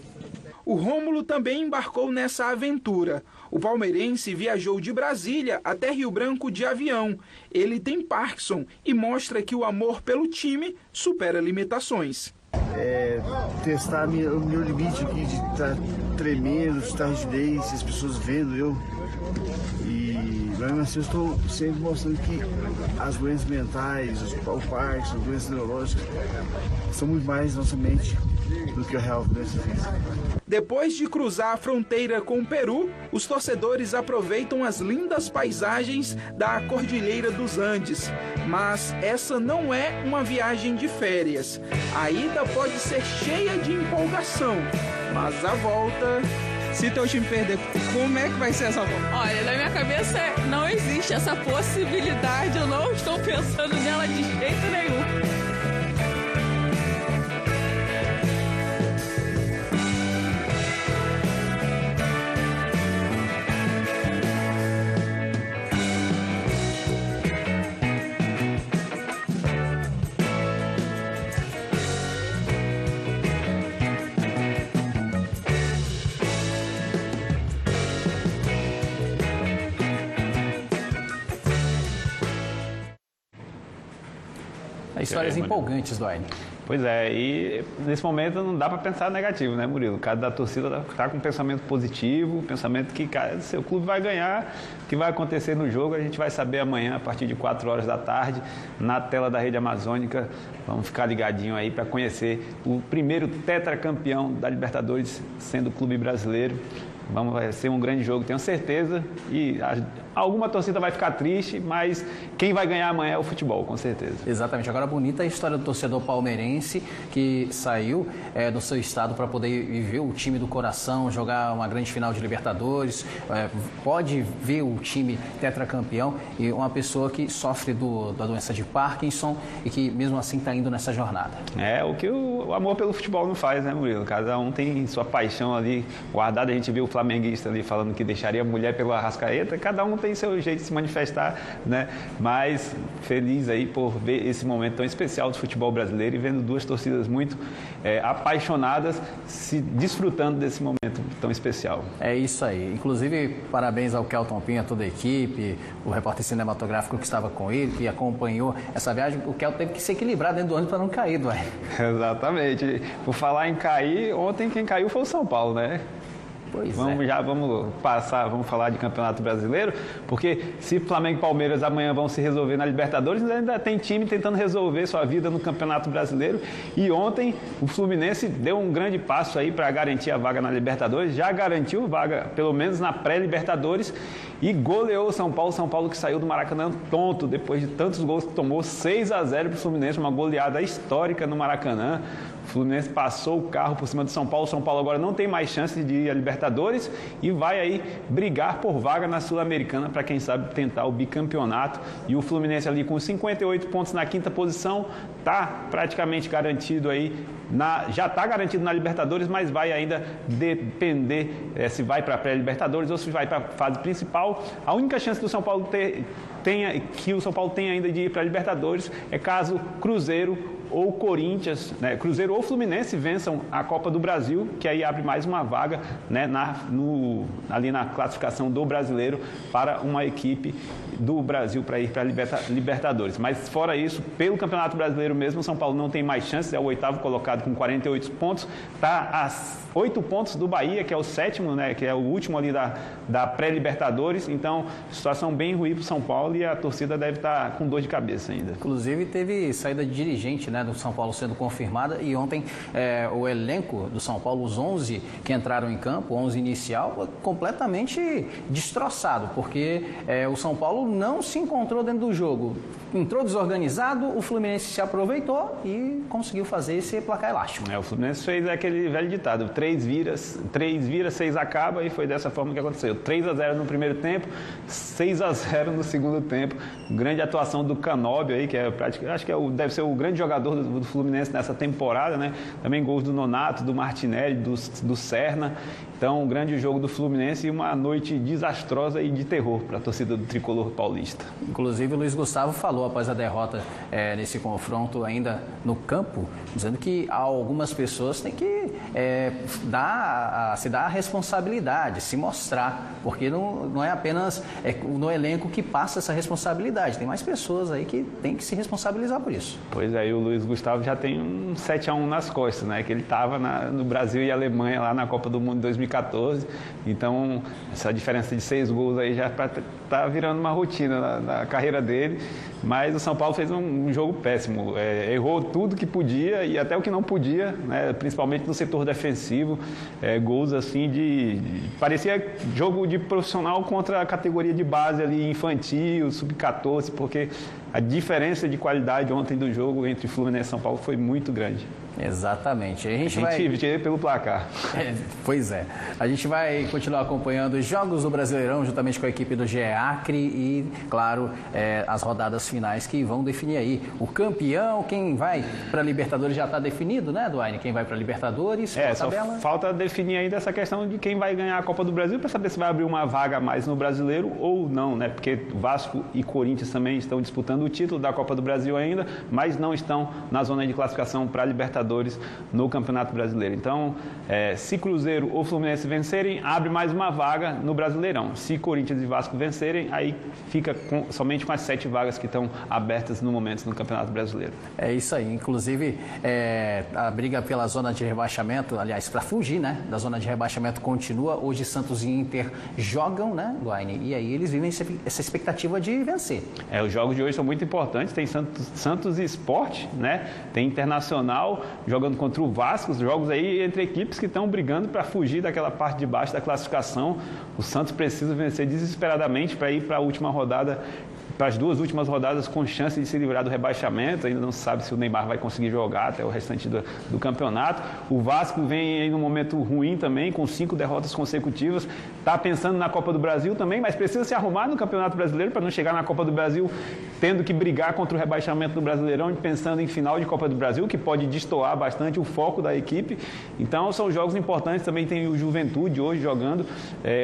Speaker 9: O Rômulo também embarcou nessa aventura. O palmeirense viajou de Brasília até Rio Branco de avião. Ele tem Parkinson e mostra que o amor pelo time supera limitações.
Speaker 15: Testar o meu limite aqui de estar tremendo, de estar rigidez, as pessoas vendo eu E lá na CES estão sempre mostrando que as doenças mentais, o Parkinson, as doenças neurológicas, são muito mais nossa mente do que a real doença física.
Speaker 9: Depois de cruzar a fronteira com o Peru, os torcedores aproveitam as lindas paisagens da Cordilheira dos Andes. Mas essa não é uma viagem de férias. A ida pode ser cheia de empolgação, mas a volta... Se teu time perder, como é que vai ser essa volta?
Speaker 16: Olha, na minha cabeça não existe essa possibilidade, eu não estou pensando nela de jeito nenhum.
Speaker 3: Histórias empolgantes, Duane.
Speaker 2: Pois é, e nesse momento não dá para pensar negativo, né, Murilo? Cada torcida está com um pensamento positivo, pensamento que seu clube vai ganhar, o que vai acontecer no jogo a gente vai saber amanhã, a partir de 4 horas da tarde, na tela da Rede Amazônica. Vamos ficar ligadinho aí para conhecer o primeiro tetracampeão da Libertadores, sendo o clube brasileiro. Vai ser um grande jogo, tenho certeza. E alguma torcida vai ficar triste, mas quem vai ganhar amanhã é o futebol, com certeza.
Speaker 3: Exatamente. Agora, bonita a história do torcedor palmeirense que saiu do seu estado para poder viver o time do coração, jogar uma grande final de Libertadores, pode ver o time tetracampeão e uma pessoa que sofre da doença de Parkinson e que mesmo assim está indo nessa jornada.
Speaker 2: É o que o amor pelo futebol não faz, né, Murilo? Cada um tem sua paixão ali guardada. A gente viu o flamenguista ali falando que deixaria a mulher pelo Arrascaeta, cada um tem seu jeito de se manifestar, né? Mas feliz aí por ver esse momento tão especial do futebol brasileiro e vendo duas torcidas muito apaixonadas se desfrutando desse momento tão especial.
Speaker 3: É isso aí. Inclusive, parabéns ao Kelton Pinho, a toda a equipe, o repórter cinematográfico que estava com ele, que acompanhou essa viagem. O Kelton teve que se equilibrar dentro do ônibus para não cair, Duane.
Speaker 2: Exatamente. Por falar em cair, ontem quem caiu foi o São Paulo, né? Vamos falar de Campeonato Brasileiro, porque se Flamengo e Palmeiras amanhã vão se resolver na Libertadores, ainda tem time tentando resolver sua vida no Campeonato Brasileiro. E ontem o Fluminense deu um grande passo aí para garantir a vaga na Libertadores, já garantiu vaga, pelo menos na pré-Libertadores, e goleou o São Paulo que saiu do Maracanã tonto, depois de tantos gols que tomou, 6-0 para o Fluminense, uma goleada histórica no Maracanã. O Fluminense passou o carro por cima do São Paulo. O São Paulo agora não tem mais chances de ir à Libertadores e vai aí brigar por vaga na Sul-Americana para, quem sabe, tentar o bicampeonato. E o Fluminense ali com 58 pontos na 5ª posição, está praticamente garantido aí, já está garantido na Libertadores, mas vai ainda depender se vai para a pré-Libertadores ou se vai para a fase principal. A única chance do São Paulo que o São Paulo tem ainda de ir para a Libertadores é caso Cruzeiro ou Corinthians, né, Cruzeiro ou Fluminense vençam a Copa do Brasil, que aí abre mais uma vaga, né, ali na classificação do brasileiro para uma equipe do Brasil para ir para a Libertadores. Mas fora isso, pelo Campeonato Brasileiro mesmo, o São Paulo não tem mais chances, é o 8º colocado com 48 pontos, está a 8 pontos do Bahia, que é o 7º, né, que é o último ali da pré-Libertadores. Então, situação bem ruim para o São Paulo e a torcida deve estar com dor de cabeça ainda.
Speaker 3: Inclusive, teve saída de dirigente, né, do São Paulo sendo confirmada, e ontem o elenco do São Paulo, os 11 que entraram em campo, 11 inicial, completamente destroçado, porque o São Paulo não se encontrou dentro do jogo. Entrou desorganizado, o Fluminense se aproveitou e conseguiu fazer esse placar elástico.
Speaker 2: O Fluminense fez aquele velho ditado, 3 vira, 6 acaba, e foi dessa forma que aconteceu. 3-0 no primeiro tempo, 6-0 no segundo tempo. Grande atuação do Canóbio aí, que acho que deve ser o grande jogador do Fluminense nessa temporada, né? Também gols do Nonato, do Martinelli, do Serna. Então, um grande jogo do Fluminense e uma noite desastrosa e de terror para a torcida do tricolor paulista.
Speaker 3: Inclusive, o Luiz Gustavo falou após a derrota nesse confronto ainda no campo, dizendo que algumas pessoas têm que se dar a responsabilidade, se mostrar, porque não é apenas no elenco que passa essa responsabilidade, tem mais pessoas aí que têm que se responsabilizar por isso.
Speaker 2: Pois é, e o Luiz Gustavo já tem um 7-1 nas costas, né? Que ele estava no Brasil e Alemanha lá na Copa do Mundo de 2014. Então, essa diferença de 6 gols aí já está virando uma rotina na carreira dele. Mas o São Paulo fez um jogo péssimo. Errou tudo que podia e até o que não podia, né? Principalmente no setor defensivo. Gols assim parecia jogo de profissional contra a categoria de base ali, infantil, sub-14, porque a diferença de qualidade ontem do jogo entre Fluminense e São Paulo foi muito grande.
Speaker 3: Exatamente. A gente
Speaker 2: vai pelo placar.
Speaker 3: Pois é. A gente vai continuar acompanhando os jogos do Brasileirão juntamente com a equipe do GE Acre e, claro, as rodadas finais que vão definir aí o campeão, quem vai para a Libertadores já está definido, né, Duane? Quem vai para a Libertadores,
Speaker 2: só falta definir ainda essa questão de quem vai ganhar a Copa do Brasil para saber se vai abrir uma vaga a mais no Brasileiro ou não, né? Porque Vasco e Corinthians também estão disputando o título da Copa do Brasil ainda, mas não estão na zona de classificação para a Libertadores no Campeonato Brasileiro. Então, se Cruzeiro ou Fluminense vencerem, abre mais uma vaga no Brasileirão. Se Corinthians e Vasco vencerem, aí fica somente com as 7 vagas que estão abertas no momento no Campeonato Brasileiro.
Speaker 3: É isso aí. Inclusive, a briga pela zona de rebaixamento, aliás, para fugir, né, da zona de rebaixamento continua. Hoje Santos e Inter jogam, né, Duane? E aí eles vivem essa expectativa de vencer.
Speaker 2: Os jogos de hoje são muito importantes. Tem Santos e Sport, né? Tem Internacional jogando contra o Vasco, os jogos aí entre equipes que estão brigando para fugir daquela parte de baixo da classificação. O Santos precisa vencer desesperadamente para ir para a última rodada, para as 2 últimas rodadas com chance de se livrar do rebaixamento. Ainda não se sabe se o Neymar vai conseguir jogar até o restante do campeonato. O Vasco vem em um momento ruim também, com 5 derrotas consecutivas. Está pensando na Copa do Brasil também, mas precisa se arrumar no Campeonato Brasileiro para não chegar na Copa do Brasil tendo que brigar contra o rebaixamento do Brasileirão e pensando em final de Copa do Brasil, que pode destoar bastante o foco da equipe. Então, são jogos importantes. Também tem o Juventude hoje jogando.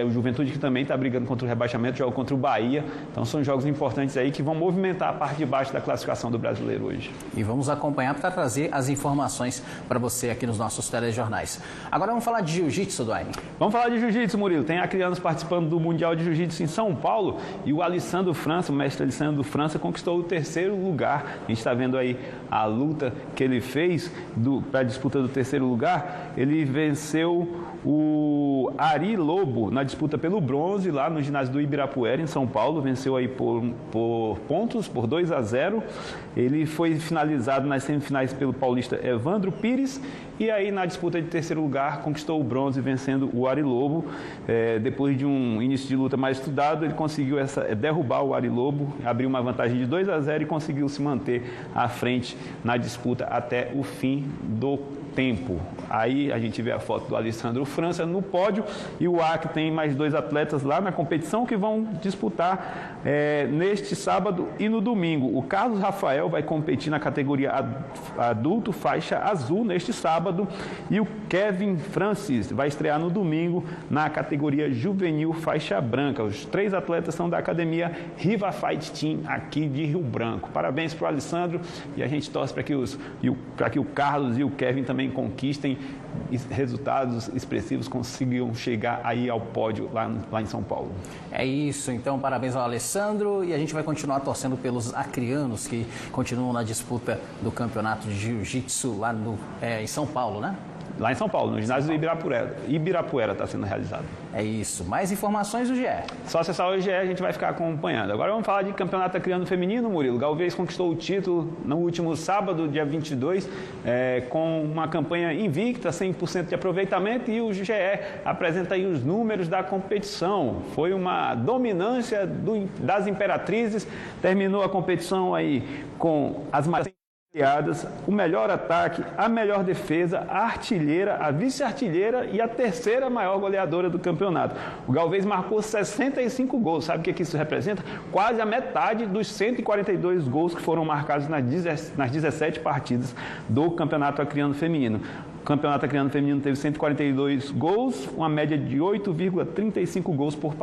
Speaker 2: O Juventude que também está brigando contra o rebaixamento, joga contra o Bahia. Então, são jogos importantes aí que vão movimentar a parte de baixo da classificação do Brasileiro hoje.
Speaker 3: E vamos acompanhar para trazer as informações para você aqui nos nossos telejornais. Agora vamos falar de jiu-jitsu, Duane.
Speaker 2: Vamos falar de jiu-jitsu, Murilo. Tem acrianos participando do Mundial de Jiu-Jitsu em São Paulo e o Alessandro França, o mestre Alessandro França, conquistou o 3º lugar. A gente está vendo aí a luta que ele fez para a disputa do 3º lugar. Ele venceu o Ari Lobo na disputa pelo bronze lá no ginásio do Ibirapuera, em São Paulo. Venceu aí por pontos, por 2-0. Ele foi finalizado nas semifinais pelo paulista Evandro Pires e aí na disputa de 3º lugar conquistou o bronze vencendo o Ari Lobo. Depois de um início de luta mais estudado, ele conseguiu derrubar o Ari Lobo, abriu uma vantagem de 2-0 e conseguiu se manter à frente na disputa até o fim do tempo. Aí a gente vê a foto do Alessandro França no pódio e o Acre tem mais 2 atletas lá na competição que vão disputar neste sábado e no domingo. O Carlos Rafael vai competir na categoria adulto faixa azul neste sábado e o Kevin Francis vai estrear no domingo na categoria juvenil faixa branca. Os 3 atletas são da academia Riva Fight Team aqui de Rio Branco. Parabéns para o Alessandro e a gente torce para que o Carlos e o Kevin também conquistem resultados expressivos, conseguiam chegar aí ao pódio lá em São Paulo.
Speaker 3: É isso, então parabéns ao Alessandro e a gente vai continuar torcendo pelos acrianos que continuam na disputa do campeonato de jiu-jitsu lá em São Paulo, né?
Speaker 2: Lá em São Paulo, no ginásio do Ibirapuera está sendo realizado.
Speaker 3: É isso. Mais informações do GE.
Speaker 2: Só acessar o GE, a gente vai ficar acompanhando. Agora vamos falar de campeonato acriano feminino, Murilo. Galvez conquistou o título no último sábado, dia 22, com uma campanha invicta, 100% de aproveitamento, e o GE apresenta aí os números da competição. Foi uma dominância das Imperatrizes, terminou a competição aí com as o melhor ataque, a melhor defesa, a artilheira, a vice-artilheira e a 3ª maior goleadora do campeonato. O Galvez marcou 65 gols. Sabe o que isso representa? Quase a metade dos 142 gols que foram marcados nas 17 partidas do campeonato acriano feminino. O Campeonato Acreano Feminino teve 142 gols, uma média de 8,35 gols por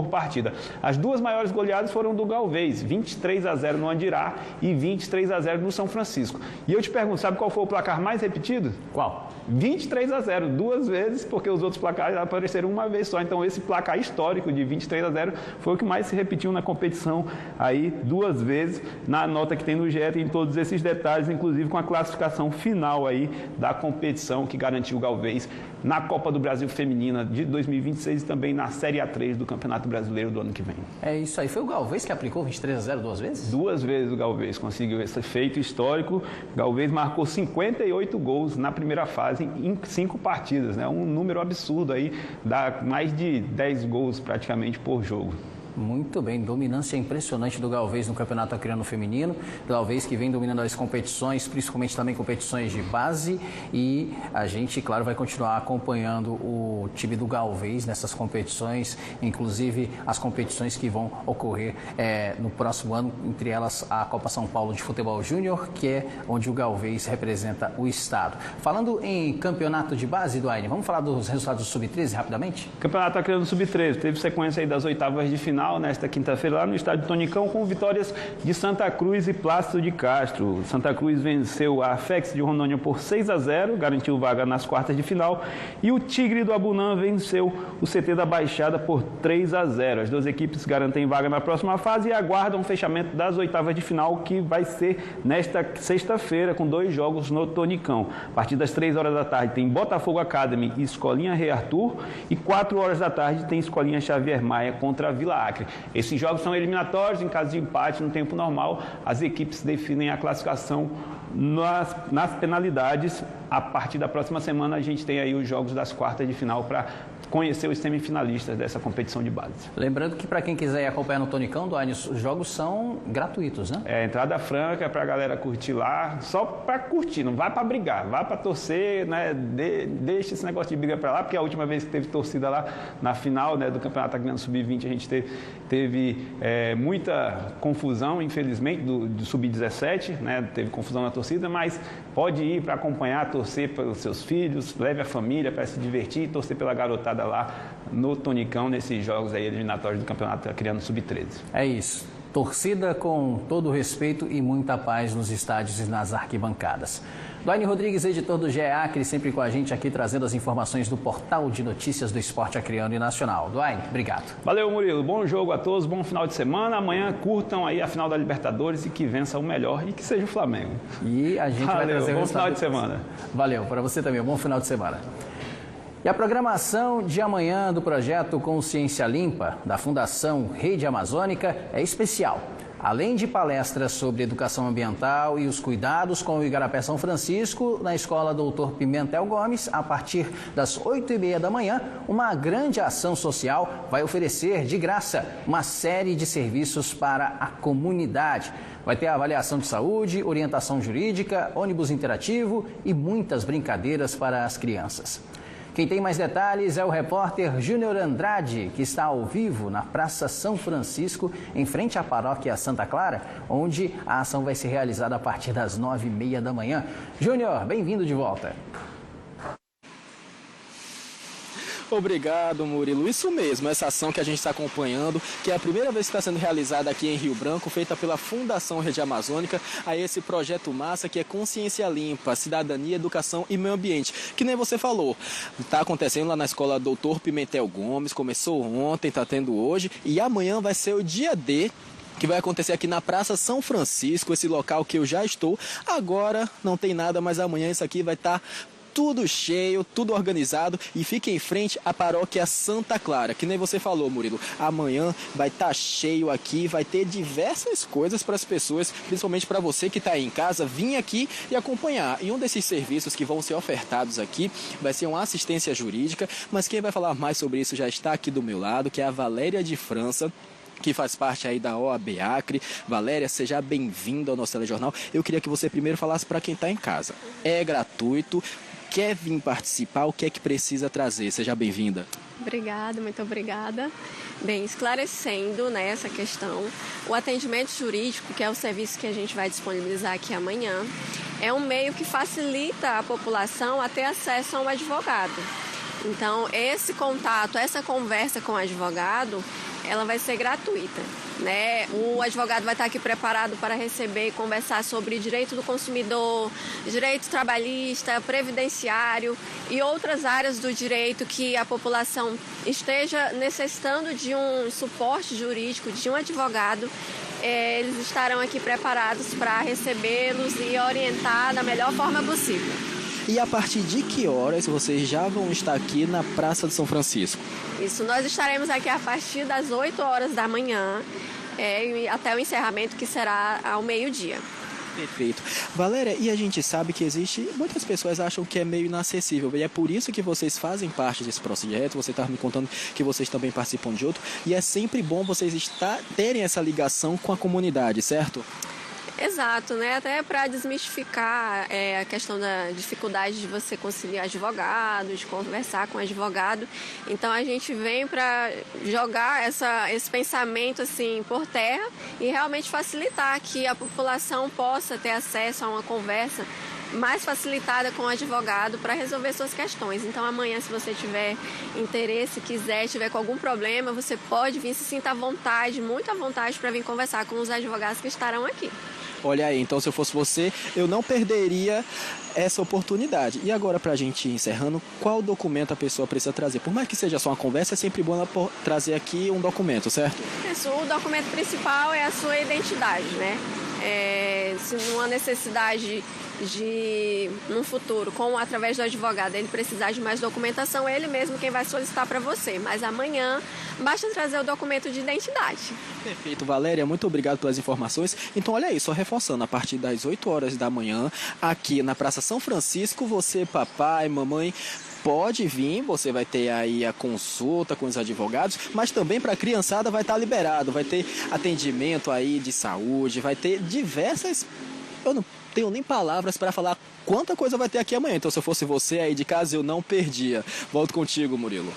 Speaker 2: partida. As duas maiores goleadas foram do Galvez, 23-0 no Andirá e 23-0 no São Francisco. E eu te pergunto, sabe qual foi o placar mais repetido?
Speaker 3: Qual?
Speaker 2: 23-0, duas vezes, porque os outros placares apareceram uma vez só. Então esse placar histórico de 23-0 foi o que mais se repetiu na competição aí duas vezes. Na nota que tem no GE tem todos esses detalhes, inclusive com a classificação final aí da competição que garantiu o Galvez na Copa do Brasil Feminina de 2026 e também na Série A3 do Campeonato Brasileiro do ano que vem.
Speaker 3: É isso aí. Foi o Galvez que aplicou 23-0 duas vezes?
Speaker 2: Duas vezes o Galvez conseguiu esse feito histórico. O Galvez marcou 58 gols na primeira fase em 5 partidas, né? Um número absurdo aí, dá mais de 10 gols praticamente por jogo.
Speaker 3: Muito bem, dominância impressionante do Galvez no Campeonato Acreano Feminino. Galvez que vem dominando as competições, principalmente também competições de base. E a gente, claro, vai continuar acompanhando o time do Galvez nessas competições, inclusive as competições que vão ocorrer no próximo ano, entre elas a Copa São Paulo de Futebol Júnior, que é onde o Galvez representa o estado. Falando em campeonato de base, Duane, vamos falar dos resultados do Sub-13 rapidamente?
Speaker 2: Campeonato Acreano Sub-13 teve sequência aí das oitavas de final nesta quinta-feira lá no estádio Tonicão, com vitórias de Santa Cruz e Plácido de Castro. Santa Cruz venceu a Afex de Rondônia por 6-0, garantiu vaga nas quartas de final, e o Tigre do Abunã venceu o CT da Baixada por 3-0. As duas equipes garantem vaga na próxima fase e aguardam o fechamento das oitavas de final, que vai ser nesta sexta-feira, com 2 jogos no Tonicão. A partir das 3 horas da tarde tem Botafogo Academy e Escolinha Rei Arthur, e 4 horas da tarde tem Escolinha Xavier Maia contra a Vila Acre. Esses jogos são eliminatórios, em caso de empate no tempo normal, as equipes definem a classificação nas penalidades. A partir da próxima semana a gente tem aí os jogos das quartas de final para conhecer os semifinalistas dessa competição de base.
Speaker 3: Lembrando que para quem quiser ir acompanhar no Tonicão, Duane, os jogos são gratuitos, né?
Speaker 2: É, entrada franca para a galera curtir lá, só para curtir, não vai para brigar, vai para torcer, né? Deixa esse negócio de briga para lá, porque a última vez que teve torcida lá na final, né, do Campeonato Acreano Sub-20, a gente teve muita confusão, infelizmente, do Sub-17, né? Teve confusão na torcida, mas pode ir para acompanhar, torcer pelos seus filhos, leve a família para se divertir e torcer pela garotada lá no Tonicão, nesses jogos aí eliminatórios do Campeonato Acreano Sub-13.
Speaker 3: É isso. Torcida com todo respeito e muita paz nos estádios e nas arquibancadas. Duane Rodrigues, editor do GE Acre, sempre com a gente aqui trazendo as informações do portal de notícias do esporte acreano e nacional. Duane, obrigado.
Speaker 2: Valeu, Murilo. Bom jogo a todos, bom final de semana. Amanhã curtam aí a final da Libertadores e que vença o melhor e que seja o Flamengo.
Speaker 3: E a gente vai trazer
Speaker 2: bom final de semana.
Speaker 3: Valeu, para você também, bom final de semana. E a programação de amanhã do projeto Consciência Limpa, da Fundação Rede Amazônica, é especial. Além de palestras sobre educação ambiental e os cuidados com o Igarapé São Francisco, na Escola Doutor Pimentel Gomes, a partir das 8h30 da manhã, uma grande ação social vai oferecer de graça uma série de serviços para a comunidade. Vai ter avaliação de saúde, orientação jurídica, ônibus interativo e muitas brincadeiras para as crianças. Quem tem mais detalhes é o repórter Júnior Andrade, que está ao vivo na Praça São Francisco, em frente à Paróquia Santa Clara, onde a ação vai ser realizada a partir das 9h30 da manhã. Júnior, bem-vindo de volta.
Speaker 17: Obrigado, Murilo. Isso mesmo, essa ação que a gente está acompanhando, que é a primeira vez que está sendo realizada aqui em Rio Branco, feita pela Fundação Rede Amazônica, a esse projeto massa que é Consciência Limpa, Cidadania, Educação e Meio Ambiente. Que nem você falou, está acontecendo lá na Escola Doutor Pimentel Gomes, começou ontem, está tendo hoje, e amanhã vai ser o dia D, que vai acontecer aqui na Praça São Francisco, esse local que eu já estou. Agora não tem nada, mas amanhã isso aqui vai estar tudo cheio, tudo organizado, e fica em frente à Paróquia Santa Clara, que nem você falou, Murilo. Amanhã vai estar cheio aqui, vai ter diversas coisas para as pessoas, principalmente para você que está aí em casa, vir aqui e acompanhar. E um desses serviços que vão ser ofertados aqui vai ser uma assistência jurídica, mas quem vai falar mais sobre isso já está aqui do meu lado, que é a Valéria de França, que faz parte aí da OAB Acre. Valéria, seja bem-vinda ao nosso telejornal. Eu queria que você primeiro falasse para quem está em casa. É gratuito. Quer vir participar, o que é que precisa trazer? Seja bem-vinda.
Speaker 18: Obrigada, muito obrigada. Bem, esclarecendo, né, essa questão, o atendimento jurídico, que é o serviço que a gente vai disponibilizar aqui amanhã, é um meio que facilita a população a ter acesso a um advogado. Então, esse contato, essa conversa com o advogado, ela vai ser gratuita, né? O advogado vai estar aqui preparado para receber e conversar sobre direito do consumidor, direito trabalhista, previdenciário e outras áreas do direito que a população esteja necessitando de um suporte jurídico, de um advogado. Eles estarão aqui preparados para recebê-los e orientar da melhor forma possível.
Speaker 17: E a partir de que horas vocês já vão estar aqui na Praça de São Francisco?
Speaker 18: Isso, nós estaremos aqui a partir das 8 horas da manhã, até o encerramento, que será ao meio-dia.
Speaker 17: Perfeito. Valéria, e a gente sabe que muitas pessoas acham que é meio inacessível, e é por isso que vocês fazem parte desse projeto. Você estava me contando que vocês também participam de outro, e é sempre bom vocês terem essa ligação com a comunidade, certo?
Speaker 18: Exato, né? Até para desmistificar a questão da dificuldade de você conseguir advogado, de conversar com advogado. Então a gente vem para jogar esse pensamento assim por terra e realmente facilitar que a população possa ter acesso a uma conversa mais facilitada com o advogado para resolver suas questões. Então amanhã, se você tiver interesse, tiver com algum problema, você pode vir, se sinta à vontade, muito à vontade, para vir conversar com os advogados que estarão aqui.
Speaker 17: Olha aí, então se eu fosse você, eu não perderia essa oportunidade. E agora, para a gente ir encerrando, qual documento a pessoa precisa trazer? Por mais que seja só uma conversa, é sempre bom ela trazer aqui um documento, certo?
Speaker 18: Isso, o documento principal é a sua identidade, né? Se uma necessidade de, no futuro, através do advogado, ele precisar de mais documentação, é ele mesmo quem vai solicitar para você. Mas amanhã, basta trazer o documento de identidade.
Speaker 17: Perfeito, Valéria, muito obrigado pelas informações. Então, olha aí, só reforçando, a partir das 8 horas da manhã, aqui na Praça São Francisco, você, papai, mamãe, pode vir, você vai ter aí a consulta com os advogados, mas também para a criançada vai estar liberado, vai ter atendimento aí de saúde, vai ter diversas... Eu não tenho nem palavras para falar quanta coisa vai ter aqui amanhã. Então, se eu fosse você aí de casa, eu não perdia. Volto contigo, Murilo.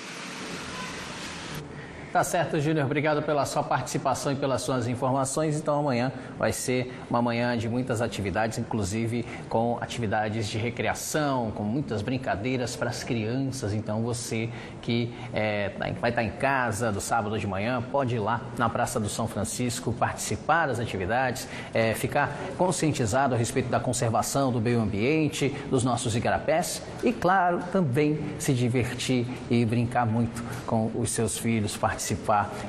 Speaker 3: Tá certo, Júnior. Obrigado pela sua participação e pelas suas informações. Então, amanhã vai ser uma manhã de muitas atividades, inclusive com atividades de recreação, com muitas brincadeiras para as crianças. Então, você que vai estar em casa do sábado de manhã, pode ir lá na Praça do São Francisco, participar das atividades, ficar conscientizado a respeito da conservação do meio ambiente, dos nossos igarapés e, claro, também se divertir e brincar muito com os seus filhos, participar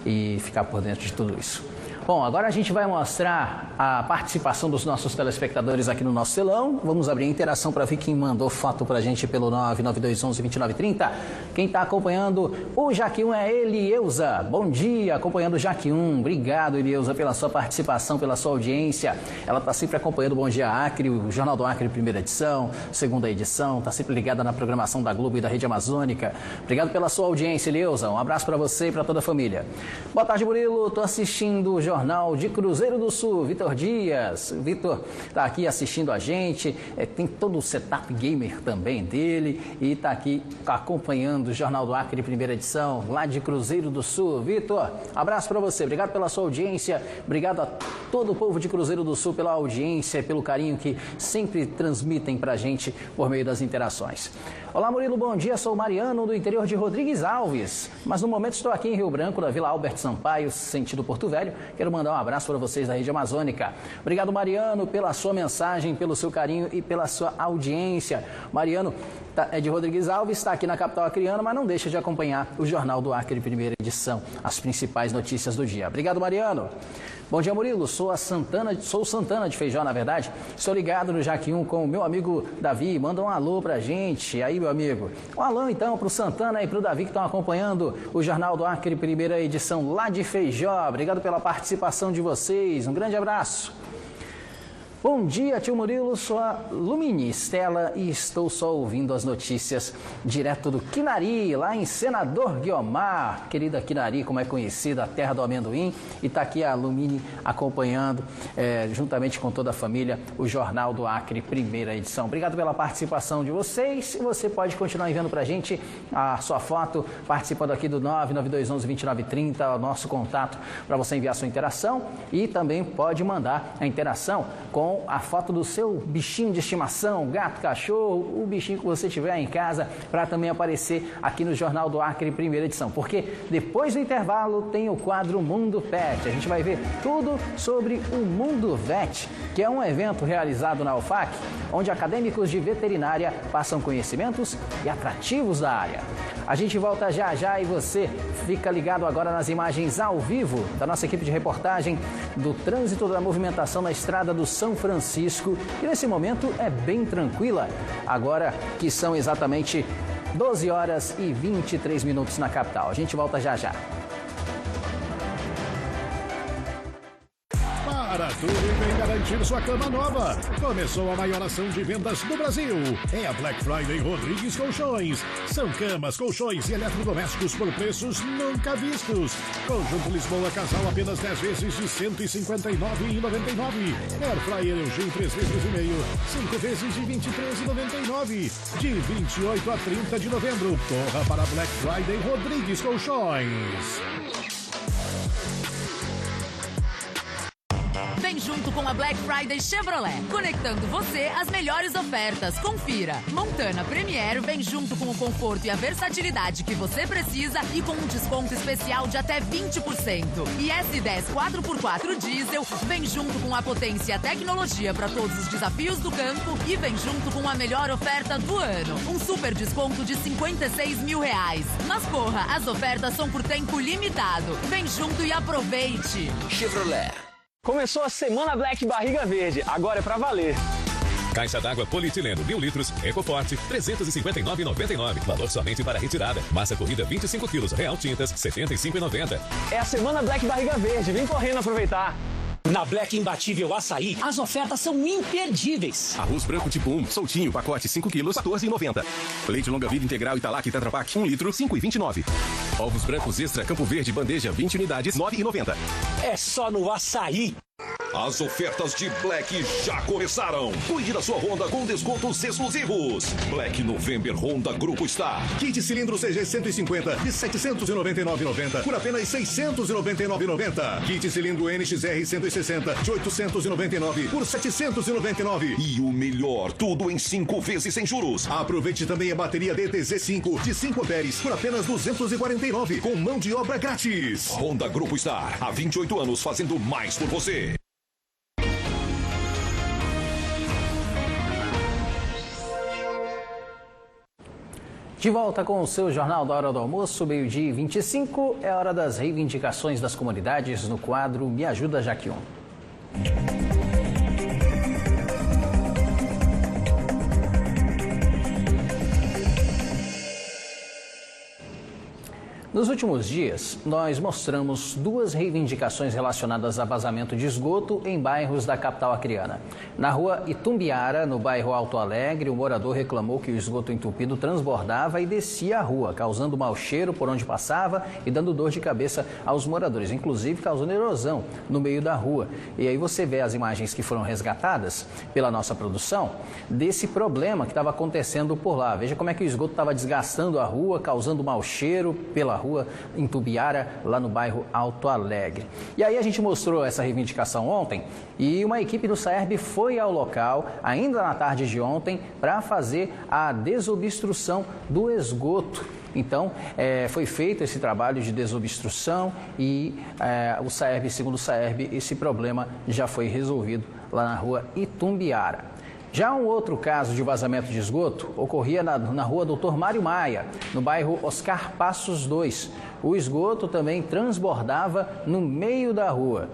Speaker 3: e ficar por dentro de tudo isso. Bom, agora a gente vai mostrar a participação dos nossos telespectadores aqui no nosso telão. Vamos abrir a interação para ver quem mandou foto para a gente pelo 99211-2930. Quem está acompanhando o Jaque1 é Elieusa. Bom dia, acompanhando o Jaque1. Obrigado, Elieusa, pela sua participação, pela sua audiência. Ela está sempre acompanhando o Bom Dia Acre, o Jornal do Acre, primeira edição, segunda edição. Está sempre ligada na programação da Globo e da Rede Amazônica. Obrigado pela sua audiência, Elieusa. Um abraço para você e para toda a família. Boa tarde, Murilo. Estou assistindo o Jornal de Cruzeiro do Sul, Vitor Dias. Vitor está aqui assistindo a gente, tem todo o setup gamer também dele e está aqui acompanhando o Jornal do Acre, primeira edição, lá de Cruzeiro do Sul. Vitor, abraço para você, obrigado pela sua audiência, obrigado a todo o povo de Cruzeiro do Sul pela audiência, pelo carinho que sempre transmitem para a gente por meio das interações. Olá, Murilo, bom dia, sou o Mariano, do interior de Rodrigues Alves, mas no momento estou aqui em Rio Branco, da Vila Albert Sampaio, sentido Porto Velho. Quero mandar um abraço para vocês da Rede Amazônica. Obrigado, Mariano, pela sua mensagem, pelo seu carinho e pela sua audiência. Mariano é de Rodrigues Alves, está aqui na capital acreana, mas não deixa de acompanhar o Jornal do Acre, primeira edição, as principais notícias do dia. Obrigado, Mariano. Bom dia, Murilo. Sou Santana de Feijó, na verdade. Estou ligado no Jaque1 com o meu amigo Davi. Manda um alô pra gente. Aí, meu amigo. Um alô, então, pro Santana e pro Davi que estão acompanhando o Jornal do Acre, primeira edição lá de Feijó. Obrigado pela participação de vocês. Um grande abraço. Bom dia, tio Murilo, sou a Lumini Estela e estou só ouvindo as notícias direto do Quinari, lá em Senador Guiomar. Querida Quinari, como é conhecida, a terra do amendoim. E está aqui a Lumini acompanhando, juntamente com toda a família, o Jornal do Acre, primeira edição. Obrigado pela participação de vocês. E você pode continuar enviando para a gente a sua foto, participando aqui do 99211-2930, o nosso contato para você enviar sua interação. E também pode mandar a interação com com a foto do seu bichinho de estimação, gato, cachorro, o bichinho que você tiver em casa, para também aparecer aqui no Jornal do Acre, primeira edição. Porque depois do intervalo tem o quadro Mundo Pet. A gente vai ver tudo sobre o Mundo Vet, que é um evento realizado na UFAC, onde acadêmicos de veterinária passam conhecimentos e atrativos da área. A gente volta já já e você fica ligado agora nas imagens ao vivo da nossa equipe de reportagem do trânsito da movimentação na estrada do São Francisco, que nesse momento é bem tranquila, agora que são exatamente 12 horas e 23 minutos na capital. A gente volta já já.
Speaker 19: Para tudo e vem garantir sua cama nova. Começou a maior ação de vendas do Brasil. É a Black Friday Rodrigues Colchões. São camas, colchões e eletrodomésticos por preços nunca vistos. Conjunto Lisboa Casal apenas 10 vezes de R$ 159,99. Air Fryer LG 3 vezes e meio, 5 vezes de R$ 23,99. De 28 a 30 de novembro. Corra para Black Friday Rodrigues Colchões.
Speaker 20: Vem junto com a Black Friday Chevrolet, conectando você às melhores ofertas. Confira. Montana Premier vem junto com o conforto e a versatilidade que você precisa e com um desconto especial de até 20%. E S10 4x4 Diesel vem junto com a potência e a tecnologia para todos os desafios do campo e vem junto com a melhor oferta do ano. Um super desconto de R$56 mil. Mas corra, as ofertas são por tempo limitado. Vem junto e aproveite.
Speaker 21: Chevrolet. Começou a Semana Black Barriga Verde, agora é pra valer.
Speaker 22: Caixa d'água polietileno 1000 litros, Ecoforte, R$ 359,99. Valor somente para retirada. Massa corrida 25 quilos, Real Tintas, R$ 75,90.
Speaker 21: É a Semana Black Barriga Verde, vem correndo aproveitar.
Speaker 23: Na Black Imbatível Açaí, as ofertas são imperdíveis.
Speaker 22: Arroz branco tipo 1, soltinho, pacote 5 quilos, R$ 14,90. Leite longa vida integral Italac Tetra Pak, 1 litro, R$ 5,29. Ovos brancos extra Campo Verde, bandeja, 20 unidades, R$ 9,90.
Speaker 23: É só no Açaí.
Speaker 22: As ofertas de Black já começaram. Cuide da sua Honda com descontos exclusivos. Black November Honda Grupo Star.
Speaker 19: Kit cilindro CG 150 de R$ 799,90 por apenas R$ 699,90. Kit cilindro NXR 160 de R$ 899 por R$ 799.
Speaker 22: E o melhor, tudo em 5 vezes sem juros.
Speaker 19: Aproveite também a bateria DTZ5 de 5 amperes por apenas R$ 249 com mão de obra grátis.
Speaker 22: Honda Grupo Star, há 28 anos fazendo mais por você.
Speaker 3: De volta com o seu Jornal da Hora do Almoço, meio-dia e 25, é hora das reivindicações das comunidades no quadro Me Ajuda Jaquion. Nos últimos dias, nós mostramos duas reivindicações relacionadas a vazamento de esgoto em bairros da capital acreana. Na rua Itumbiara, no bairro Alto Alegre, o morador reclamou que o esgoto entupido transbordava e descia a rua, causando mau cheiro por onde passava e dando dor de cabeça aos moradores, inclusive causando erosão no meio da rua. E aí você vê as imagens que foram resgatadas pela nossa produção desse problema que estava acontecendo por lá. Veja como é que o esgoto estava desgastando a rua, causando mau cheiro pela rua em Itumbiara, lá no bairro Alto Alegre. E aí a gente mostrou essa reivindicação ontem e uma equipe do SAERB foi ao local, ainda na tarde de ontem, para fazer a desobstrução do esgoto. Então, foi feito esse trabalho de desobstrução e o SAERB, segundo o SAERB, esse problema já foi resolvido lá na rua Itumbiara. Já um outro caso de vazamento de esgoto ocorria na rua Doutor Mário Maia, no bairro Oscar Passos 2. O esgoto também transbordava no meio da rua.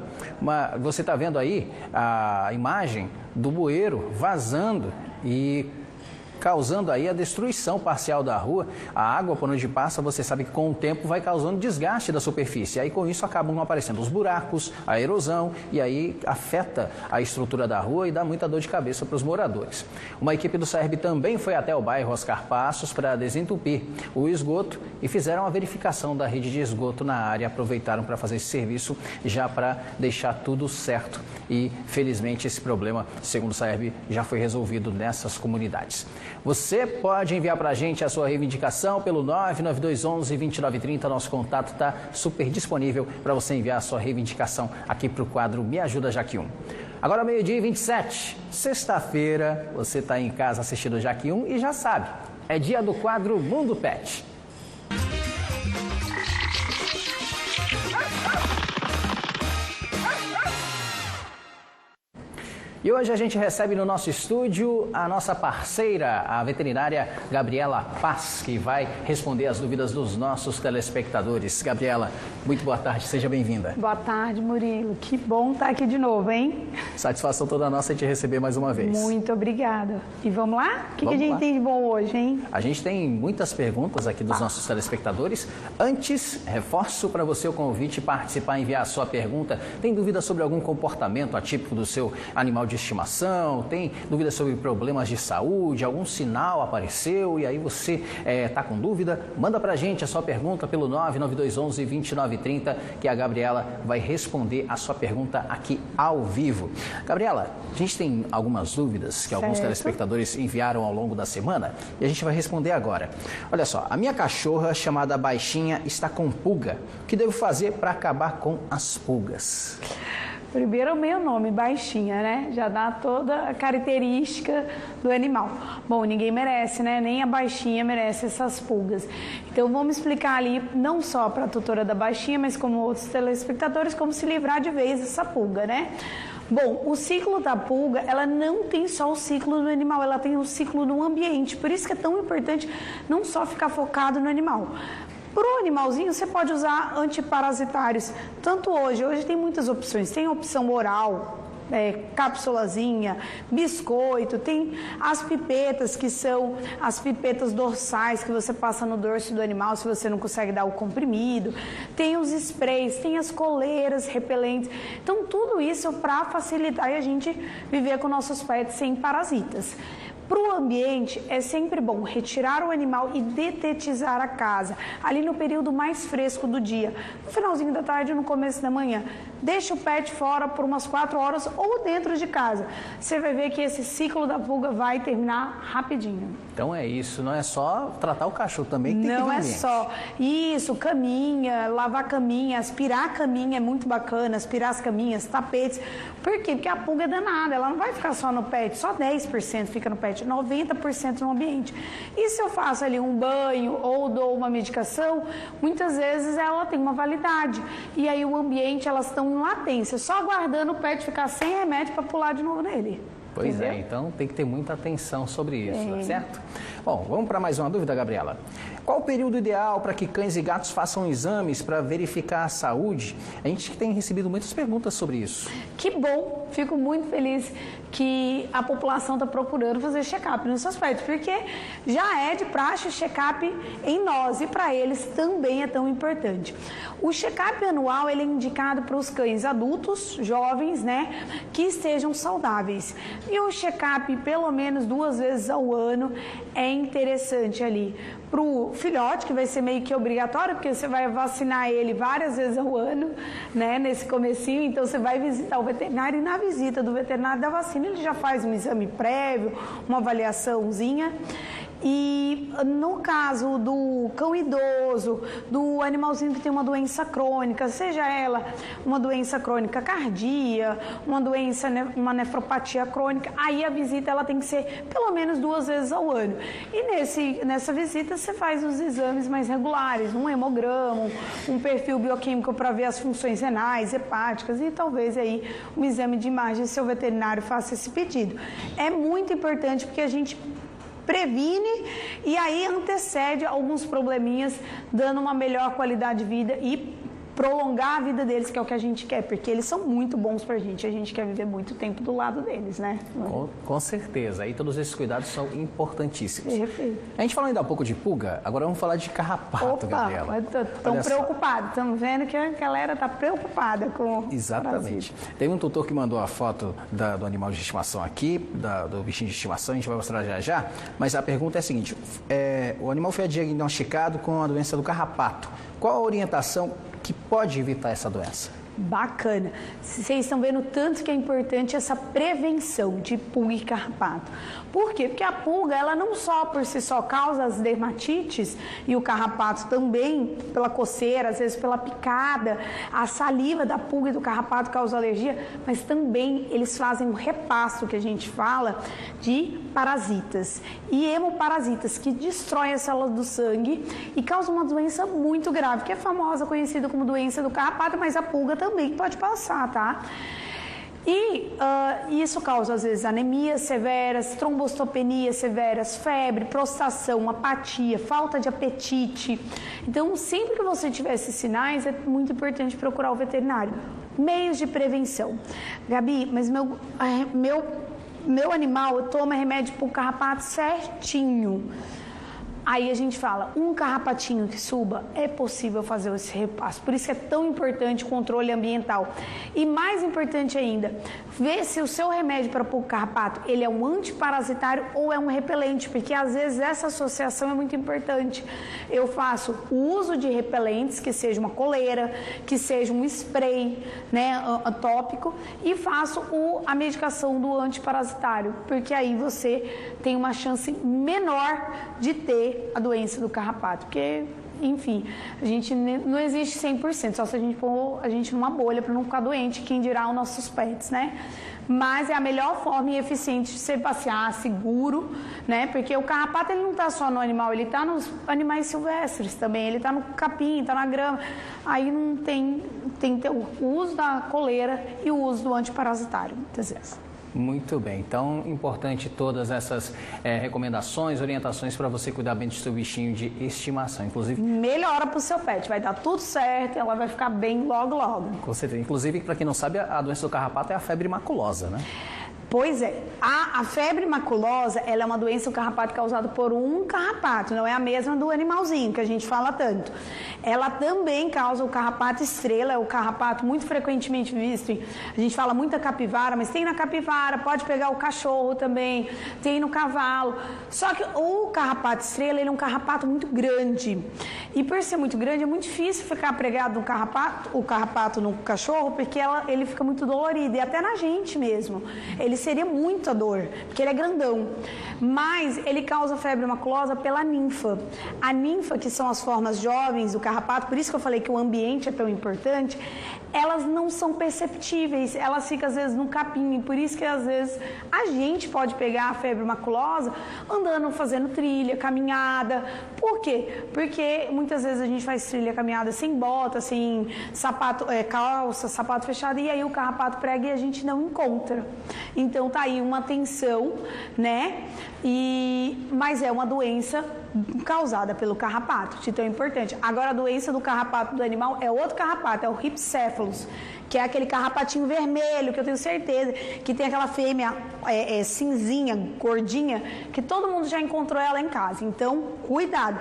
Speaker 3: Você está vendo aí a imagem do bueiro vazando e causando aí a destruição parcial da rua. A água por onde passa, você sabe que com o tempo vai causando desgaste da superfície. Aí com isso acabam aparecendo os buracos, a erosão e aí afeta a estrutura da rua e dá muita dor de cabeça para os moradores. Uma equipe do SAERB também foi até o bairro Oscar Passos para desentupir o esgoto e fizeram a verificação da rede de esgoto na área. Aproveitaram para fazer esse serviço já para deixar tudo certo. E felizmente esse problema, segundo o SAERB, já foi resolvido nessas comunidades. Você pode enviar para a gente a sua reivindicação pelo 99211-2930. Nosso contato está super disponível para você enviar a sua reivindicação aqui para o quadro Me Ajuda Jaquium. Agora, meio-dia e 27, sexta-feira, você está em casa assistindo o Jaque 1 e já sabe, é dia do quadro Mundo Pet. E hoje a gente recebe no nosso estúdio a nossa parceira, a veterinária Gabriela Paz, que vai responder as dúvidas dos nossos telespectadores. Gabriela, muito boa tarde, seja bem-vinda.
Speaker 1: Boa tarde, Murilo. Que bom estar aqui de novo, hein?
Speaker 3: Satisfação toda nossa te receber mais uma vez.
Speaker 1: Muito obrigada. E vamos lá? O que a gente tem de bom hoje, hein?
Speaker 3: A gente tem muitas perguntas aqui dos nossos telespectadores. Antes, reforço para você o convite participar, enviar a sua pergunta. Tem dúvida sobre algum comportamento atípico do seu animal de estimação? Tem dúvidas sobre problemas de saúde? Algum sinal apareceu e aí você está com dúvida? Manda para a gente a sua pergunta pelo 99211-2930 que a Gabriela vai responder a sua pergunta aqui ao vivo. Gabriela, a gente tem algumas dúvidas que alguns telespectadores enviaram ao longo da semana e a gente vai responder agora. Olha só, a minha cachorra chamada Baixinha está com pulga. O que devo fazer para acabar com as pulgas?
Speaker 1: Primeiro, o meu nome, Baixinha, né? Já dá toda a característica do animal. Bom, ninguém merece, né? Nem a Baixinha merece essas pulgas. Então, vamos explicar ali, não só para a tutora da Baixinha, mas como outros telespectadores, como se livrar de vez dessa pulga, né? Bom, o ciclo da pulga, ela não tem só o ciclo no animal, ela tem o ciclo no ambiente. Por isso que é tão importante não só ficar focado no animal. Para o animalzinho, você pode usar antiparasitários, tanto hoje tem muitas opções, tem a opção oral, cápsulazinha, biscoito, tem as pipetas, que são as pipetas dorsais que você passa no dorso do animal se você não consegue dar o comprimido, tem os sprays, tem as coleiras repelentes, então tudo isso para facilitar a gente viver com nossos pets sem parasitas. Para o ambiente, é sempre bom retirar o animal e detetizar a casa, ali no período mais fresco do dia, no finalzinho da tarde ou no começo da manhã. Deixa o pet fora por umas 4 horas ou dentro de casa. Você vai ver que esse ciclo da pulga vai terminar rapidinho.
Speaker 3: Então é isso, não é só tratar o cachorro, também tem que ter
Speaker 1: Não é só isso, caminha, lavar caminha, aspirar a caminha é muito bacana, aspirar as caminhas, tapetes. Por quê? Porque a pulga é danada, ela não vai ficar só no pet, só 10% fica no pet, 90% no ambiente. E se eu faço ali um banho ou dou uma medicação, muitas vezes ela tem uma validade. E aí o ambiente, elas estão em latência, só aguardando o pet ficar sem remédio para pular de novo nele.
Speaker 3: Pois
Speaker 1: entendeu?
Speaker 3: Então tem que ter muita atenção sobre isso, certo? Bom, vamos para mais uma dúvida, Gabriela. Qual o período ideal para que cães e gatos façam exames para verificar a saúde? A gente tem recebido muitas perguntas sobre isso.
Speaker 1: Que bom, fico muito feliz que a população está procurando fazer check-up nos seus pets, porque já é de praxe o check-up em nós e para eles também é tão importante. O check-up anual ele é indicado para os cães adultos, jovens, né, que estejam saudáveis. E o check-up pelo menos 2 vezes ao ano é interessante ali. Para o filhote, que vai ser meio que obrigatório, porque você vai vacinar ele várias vezes ao ano, né, nesse comecinho, então você vai visitar o veterinário e na visita do veterinário da vacina ele já faz um exame prévio, uma avaliaçãozinha. E no caso do cão idoso, do animalzinho que tem uma doença crônica, seja ela uma doença crônica cardíaca, uma doença, uma nefropatia crônica, aí a visita ela tem que ser pelo menos 2 vezes ao ano. E nessa visita você faz os exames mais regulares, um hemograma, um perfil bioquímico para ver as funções renais, hepáticas e talvez aí um exame de imagem se o veterinário faça esse pedido. É muito importante porque a gente previne e aí antecede alguns probleminhas, dando uma melhor qualidade de vida e prolongar a vida deles, que é o que a gente quer, porque eles são muito bons pra gente, a gente quer viver muito tempo do lado deles, né?
Speaker 3: Com certeza, aí todos esses cuidados são importantíssimos.
Speaker 1: Perfeito.
Speaker 3: A gente falou ainda há pouco de pulga, agora vamos falar de carrapato, Gabriela.
Speaker 1: Estão preocupados, estamos vendo que a galera está preocupada com
Speaker 3: Exatamente. Tem um tutor que mandou a foto do animal de estimação aqui, do bichinho de estimação, a gente vai mostrar já já, mas a pergunta é a seguinte, o animal foi diagnosticado com a doença do carrapato, qual a orientação que pode evitar essa doença?
Speaker 1: Bacana. Vocês estão vendo tanto que é importante essa prevenção de pulga e carrapato. Por quê? Porque a pulga, ela não só por si só causa as dermatites e o carrapato também pela coceira, às vezes pela picada, a saliva da pulga e do carrapato causa alergia, mas também eles fazem um repasto que a gente fala de parasitas e hemoparasitas que destroem as células do sangue e causam uma doença muito grave, que é famosa, conhecida como doença do carrapato, mas a pulga também pode passar, tá? E isso causa, às vezes, anemias severas, trombocitopenias severas, febre, prostração, apatia, falta de apetite. Então, sempre que você tiver esses sinais, é muito importante procurar o veterinário. Meios de prevenção. Gabi, mas meu animal toma remédio para o carrapato certinho. Aí a gente fala, um carrapatinho que suba, é possível fazer esse repasso. Por isso que é tão importante o controle ambiental. E mais importante ainda, ver se o seu remédio para o carrapato, ele é um antiparasitário ou é um repelente, porque às vezes essa associação é muito importante. Eu faço o uso de repelentes, que seja uma coleira, que seja um spray, né, tópico, e faço a medicação do antiparasitário, porque aí você tem uma chance menor de ter a doença do carrapato, porque, enfim, a gente não existe 100%, só se a gente pôr a gente numa bolha para não ficar doente, quem dirá os nossos pets, né? Mas é a melhor forma e eficiente de você passear seguro, né? Porque o carrapato, ele não está só no animal, ele está nos animais silvestres também, ele está no capim, está na grama, aí não tem que ter o uso da coleira e o uso do antiparasitário, muitas vezes.
Speaker 3: Muito bem, então importante todas essas recomendações, orientações para você cuidar bem do seu bichinho de estimação, inclusive... Melhora
Speaker 1: para o seu pet, vai dar tudo certo, ela vai ficar bem logo, logo.
Speaker 3: Com certeza, inclusive para quem não sabe, a doença do carrapato é a febre maculosa, né?
Speaker 1: Pois é, a febre maculosa, ela é uma doença do carrapato causada por um carrapato, não é a mesma do animalzinho que a gente fala tanto. Ela também causa o carrapato estrela, é o carrapato muito frequentemente visto, a gente fala muito da capivara, mas tem na capivara, pode pegar o cachorro também, tem no cavalo. Só que o carrapato estrela, ele é um carrapato muito grande, e por ser muito grande, é muito difícil ficar pregado o carrapato no cachorro, porque ele fica muito dolorido, e até na gente mesmo. Ele seria muita dor, porque ele é grandão. Mas ele causa febre maculosa pela ninfa. A ninfa, que são as formas jovens do carrapato, por isso que eu falei que o ambiente é tão importante, elas não são perceptíveis, elas ficam às vezes no capim, por isso que às vezes a gente pode pegar a febre maculosa andando, fazendo trilha, caminhada. Por quê? Porque muitas vezes a gente faz trilha, caminhada sem bota, sem sapato, calça, sapato fechado, e aí o carrapato prega e a gente não encontra. Então tá aí uma atenção, né? Mas é uma doença causada pelo carrapato, de tão importante. Agora a doença do carrapato do animal é outro carrapato, é o ripséfalos, que é aquele carrapatinho vermelho, que eu tenho certeza que tem aquela fêmea cinzinha, gordinha, que todo mundo já encontrou ela em casa. Então, cuidado.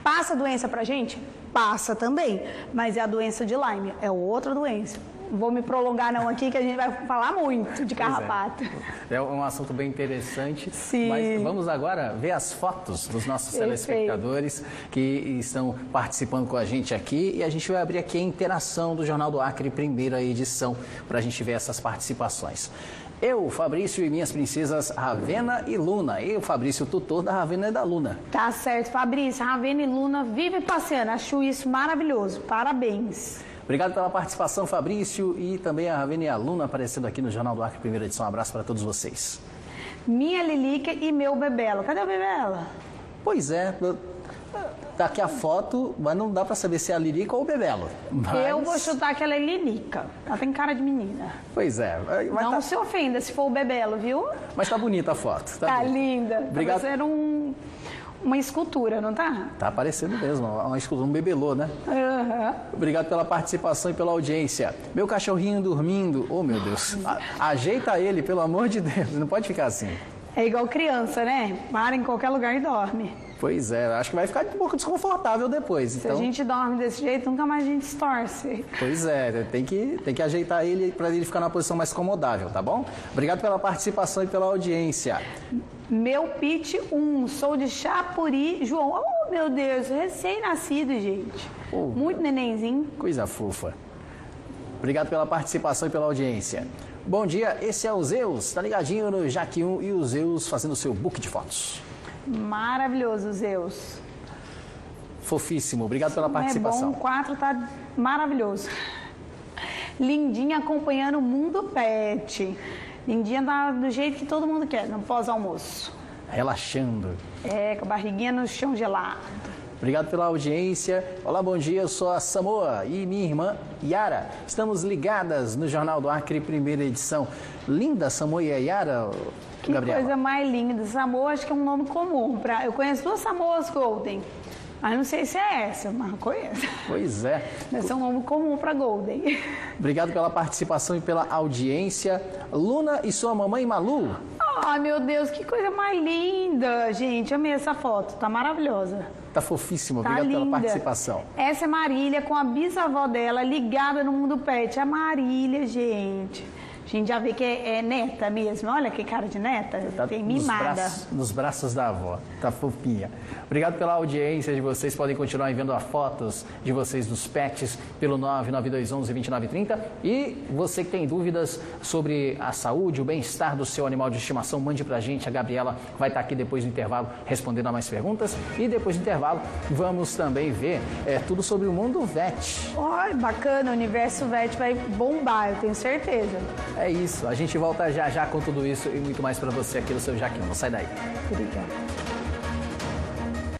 Speaker 1: Passa a doença pra gente? Passa também, mas é a doença de Lyme, é outra doença. Vou me prolongar não aqui, que a gente vai falar muito de carrapato.
Speaker 3: É um assunto bem interessante.
Speaker 1: Sim.
Speaker 3: Mas vamos agora ver as fotos dos nossos telespectadores que estão participando com a gente aqui. E a gente vai abrir aqui a interação do Jornal do Acre, primeira edição, para a gente ver essas participações. Eu, Fabrício e minhas princesas Ravena e Luna. Eu, Fabrício, tutor da Ravena e da Luna.
Speaker 1: Tá certo, Fabrício. Ravena e Luna vivem passeando. Acho isso maravilhoso. Parabéns.
Speaker 3: Obrigado pela participação, Fabrício, e também a Ravena e a Luna aparecendo aqui no Jornal do Acre, primeira edição. Um abraço para todos vocês.
Speaker 1: Minha Lilica e meu Bebelo. Cadê o Bebelo?
Speaker 3: Pois é, tá aqui a foto, mas não dá para saber se é a Lilica ou o Bebelo. Mas...
Speaker 1: Eu vou chutar que ela é Lilica. Ela tem cara de menina.
Speaker 3: Pois é. Mas
Speaker 1: não se ofenda se for o Bebelo, viu?
Speaker 3: Mas tá bonita a foto.
Speaker 1: Tá linda.
Speaker 3: Obrigado.
Speaker 1: Tá parecendo uma escultura, não tá?
Speaker 3: Tá parecendo mesmo, uma escultura, um bebelô, né?
Speaker 1: Uhum.
Speaker 3: Obrigado pela participação e pela audiência. Meu cachorrinho dormindo, oh meu Deus, ajeita ele, pelo amor de Deus, não pode ficar assim.
Speaker 1: É igual criança, né? Para em qualquer lugar e dorme.
Speaker 3: Pois é, acho que vai ficar um pouco desconfortável depois.
Speaker 1: Se a gente dorme desse jeito, nunca mais a gente se torce.
Speaker 3: Pois é, tem que ajeitar ele para ele ficar numa posição mais comodável, tá bom? Obrigado pela participação e pela audiência.
Speaker 1: Meu Pit 1, sou de Chapuri, João. Oh, meu Deus, recém-nascido, gente. Muito nenenzinho.
Speaker 3: Coisa fofa. Obrigado pela participação e pela audiência. Bom dia, esse é o Zeus, tá ligadinho no Jaque 1 e o Zeus fazendo o seu book de fotos.
Speaker 1: Maravilhoso, Zeus.
Speaker 3: Fofíssimo, obrigado pela participação.
Speaker 1: É bom, o 4 tá maravilhoso. Lindinha acompanhando o Mundo Pet. Lindinha tá do jeito que todo mundo quer, no pós-almoço.
Speaker 3: Relaxando.
Speaker 1: Com a barriguinha no chão gelado.
Speaker 3: Obrigado pela audiência. Olá, bom dia, eu sou a Samoa e minha irmã Yara. Estamos ligadas no Jornal do Acre, primeira edição. Linda, Samoa e a Yara,
Speaker 1: que Gabriela. Coisa mais linda. Samoa acho que é um nome comum. Eu conheço 2 Samoas Golden. Mas não sei se é essa, mas conheço.
Speaker 3: Pois é.
Speaker 1: Deve ser um nome comum para Golden.
Speaker 3: Obrigado pela participação e pela audiência. Luna e sua mamãe Malu.
Speaker 1: Ai, meu Deus, que coisa mais linda, gente. Amei essa foto, tá maravilhosa.
Speaker 3: Tá fofíssima,
Speaker 1: tá
Speaker 3: obrigado
Speaker 1: linda.
Speaker 3: Pela participação.
Speaker 1: Essa é Marília com a bisavó dela ligada no Mundo Pet. A Marília, gente. A gente já vê que é neta mesmo. Olha que cara de neta.
Speaker 3: Tá
Speaker 1: tem mimada.
Speaker 3: Nos braços da avó. Tá fofinha. Obrigado pela audiência de vocês. Podem continuar enviando as fotos de vocês dos pets pelo 99211-2930. E você que tem dúvidas sobre a saúde, o bem-estar do seu animal de estimação, mande pra gente. A Gabriela vai estar aqui depois do intervalo respondendo a mais perguntas. E depois do intervalo vamos também ver tudo sobre o mundo vet.
Speaker 1: Olha, bacana. O universo vet vai bombar, eu tenho certeza.
Speaker 3: É isso, a gente volta já já com tudo isso e muito mais para você aqui no seu Jaque 1. Não sai daí.
Speaker 1: Obrigada.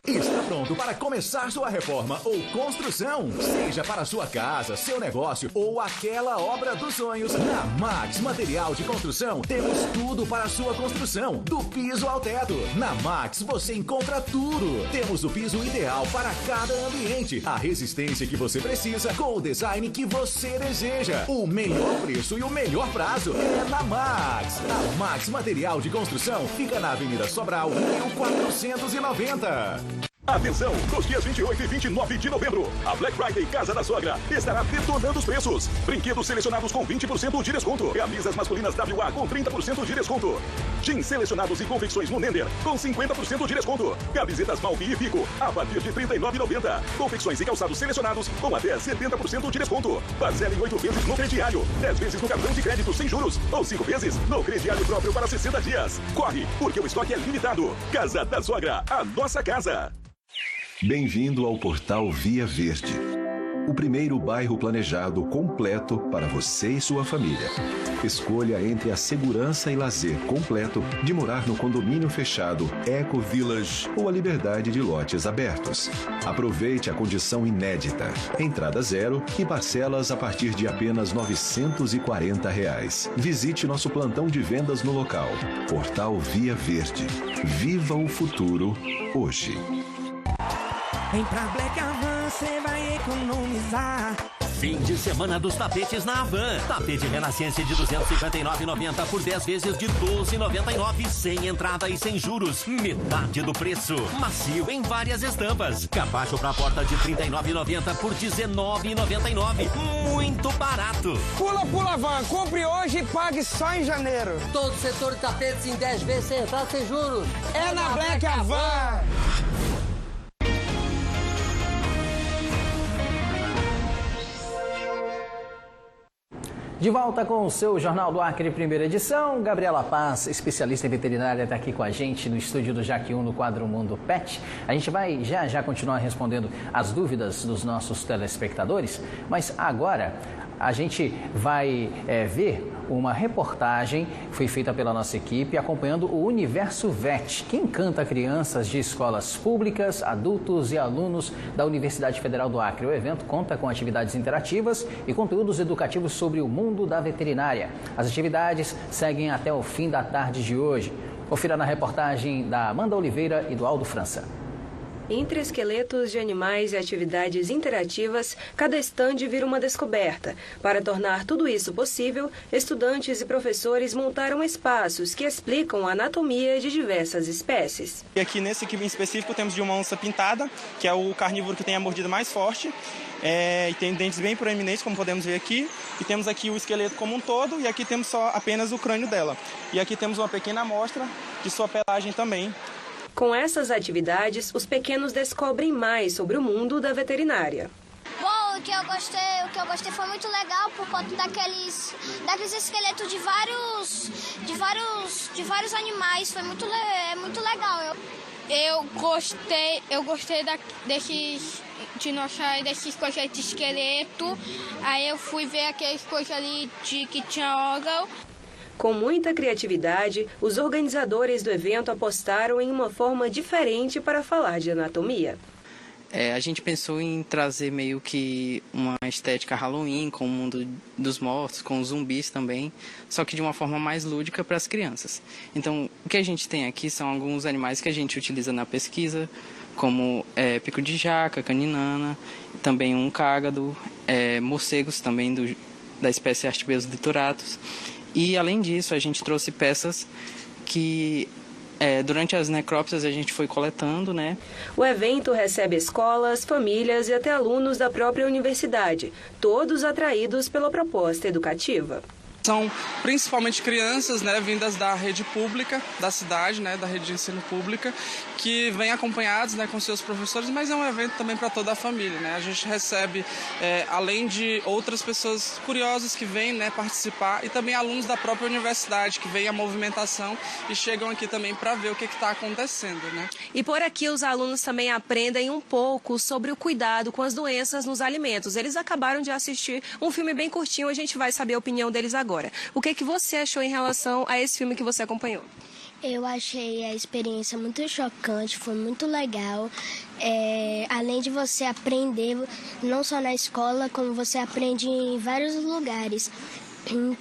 Speaker 4: Está pronto para começar sua reforma ou construção? Seja para sua casa, seu negócio ou aquela obra dos sonhos. Na Max Material de Construção, temos tudo para a sua construção, do piso ao teto. Na Max você encontra tudo. Temos o piso ideal para cada ambiente, a resistência que você precisa, com o design que você deseja. O melhor preço e o melhor prazo é na Max. A Max Material de Construção fica na Avenida Sobral, 1490.
Speaker 22: Atenção, nos dias 28 e 29 de novembro, a Black Friday Casa da Sogra estará detonando os preços. Brinquedos selecionados com 20% de desconto. Camisas masculinas WA com 30% de desconto. Jeans selecionados e confecções Munender com 50% de desconto. Camisetas Malvi e Pico a partir de R$ 39,90. Confecções e calçados selecionados com até 70% de desconto. Parcela em 8 vezes no crediário, 10 vezes no cartão de crédito sem juros ou 5 vezes no crediário próprio para 60 dias. Corre, porque o estoque é limitado. Casa da Sogra, a nossa casa.
Speaker 5: Bem-vindo ao Portal Via Verde, o primeiro bairro planejado completo para você e sua família. Escolha entre a segurança e lazer completo de morar no condomínio fechado Eco Village ou a liberdade de lotes abertos. Aproveite a condição inédita, entrada zero e parcelas a partir de apenas R$ 940. Visite nosso plantão de vendas no local. Portal Via Verde. Viva o futuro hoje.
Speaker 6: Vem pra Black Avan, você vai economizar.
Speaker 8: Fim de semana dos tapetes na Avan. Tapete Renascença de R$ 259,90 por 10 vezes de R$ 12,99, sem entrada e sem juros. Metade do preço. Macio em várias estampas. Capacho pra porta de R$ 39,90 por R$ 19,99. Muito barato.
Speaker 6: Pula Avan, compre hoje e pague só em janeiro.
Speaker 24: Todo setor de tapetes em 10 vezes sem entrada, sem juros.
Speaker 6: É na Black Avan.
Speaker 3: De volta com o seu Jornal do Acre, primeira edição. Gabriela Paz, especialista em veterinária, está aqui com a gente no estúdio do Jaque 1, no quadro Mundo Pet. A gente vai já continuar respondendo as dúvidas dos nossos telespectadores, mas agora a gente vai ver uma reportagem que foi feita pela nossa equipe acompanhando o Universo Vet, que encanta crianças de escolas públicas, adultos e alunos da Universidade Federal do Acre. O evento conta com atividades interativas e conteúdos educativos sobre o mundo da veterinária. As atividades seguem até o fim da tarde de hoje. Confira na reportagem da Amanda Oliveira e do Aldo França.
Speaker 25: Entre esqueletos de animais e atividades interativas, cada estande vira uma descoberta. Para tornar tudo isso possível, estudantes e professores montaram espaços que explicam a anatomia de diversas espécies.
Speaker 26: E aqui nesse equipe em específico temos de uma onça pintada, que é o carnívoro que tem a mordida mais forte. E tem dentes bem proeminentes, como podemos ver aqui. E temos aqui o esqueleto como um todo, e aqui temos apenas o crânio dela. E aqui temos uma pequena amostra de sua pelagem também.
Speaker 25: Com essas atividades, os pequenos descobrem mais sobre o mundo da veterinária.
Speaker 27: Vou
Speaker 7: que eu gostei foi muito legal por conta daqueles esqueletos de vários animais. Foi muito legal.
Speaker 10: Eu gostei desses dinossauros, desses coisas de esqueleto. Aí eu fui ver aquelas coisas ali que tinha órgão.
Speaker 25: Com muita criatividade, os organizadores do evento apostaram em uma forma diferente para falar de anatomia.
Speaker 17: A gente pensou em trazer meio que uma estética Halloween, com o mundo dos mortos, com os zumbis também, só que de uma forma mais lúdica para as crianças. Então, o que a gente tem aqui são alguns animais que a gente utiliza na pesquisa, como pico de jaca, caninana, também um cágado, morcegos também da espécie Artibeus dituratus. E, além disso, a gente trouxe peças que... durante as necrópsias a gente foi coletando, né?
Speaker 25: O evento recebe escolas, famílias e até alunos da própria universidade, todos atraídos pela proposta educativa.
Speaker 11: São principalmente crianças, né, vindas da rede pública da cidade, né, da rede de ensino pública, que vêm acompanhados, né, com seus professores, mas é um evento também para toda a família, né? A gente recebe, além de outras pessoas curiosas que vêm, né, participar, e também alunos da própria universidade que vêm à movimentação e chegam aqui também para ver o que está acontecendo, né?
Speaker 25: E por aqui os alunos também aprendem um pouco sobre o cuidado com as doenças nos alimentos. Eles acabaram de assistir um filme bem curtinho, a gente vai saber a opinião deles agora. O que você achou em relação a esse filme que você acompanhou?
Speaker 7: Eu achei a experiência muito chocante, foi muito legal. Além de você aprender, não só na escola, como você aprende em vários lugares.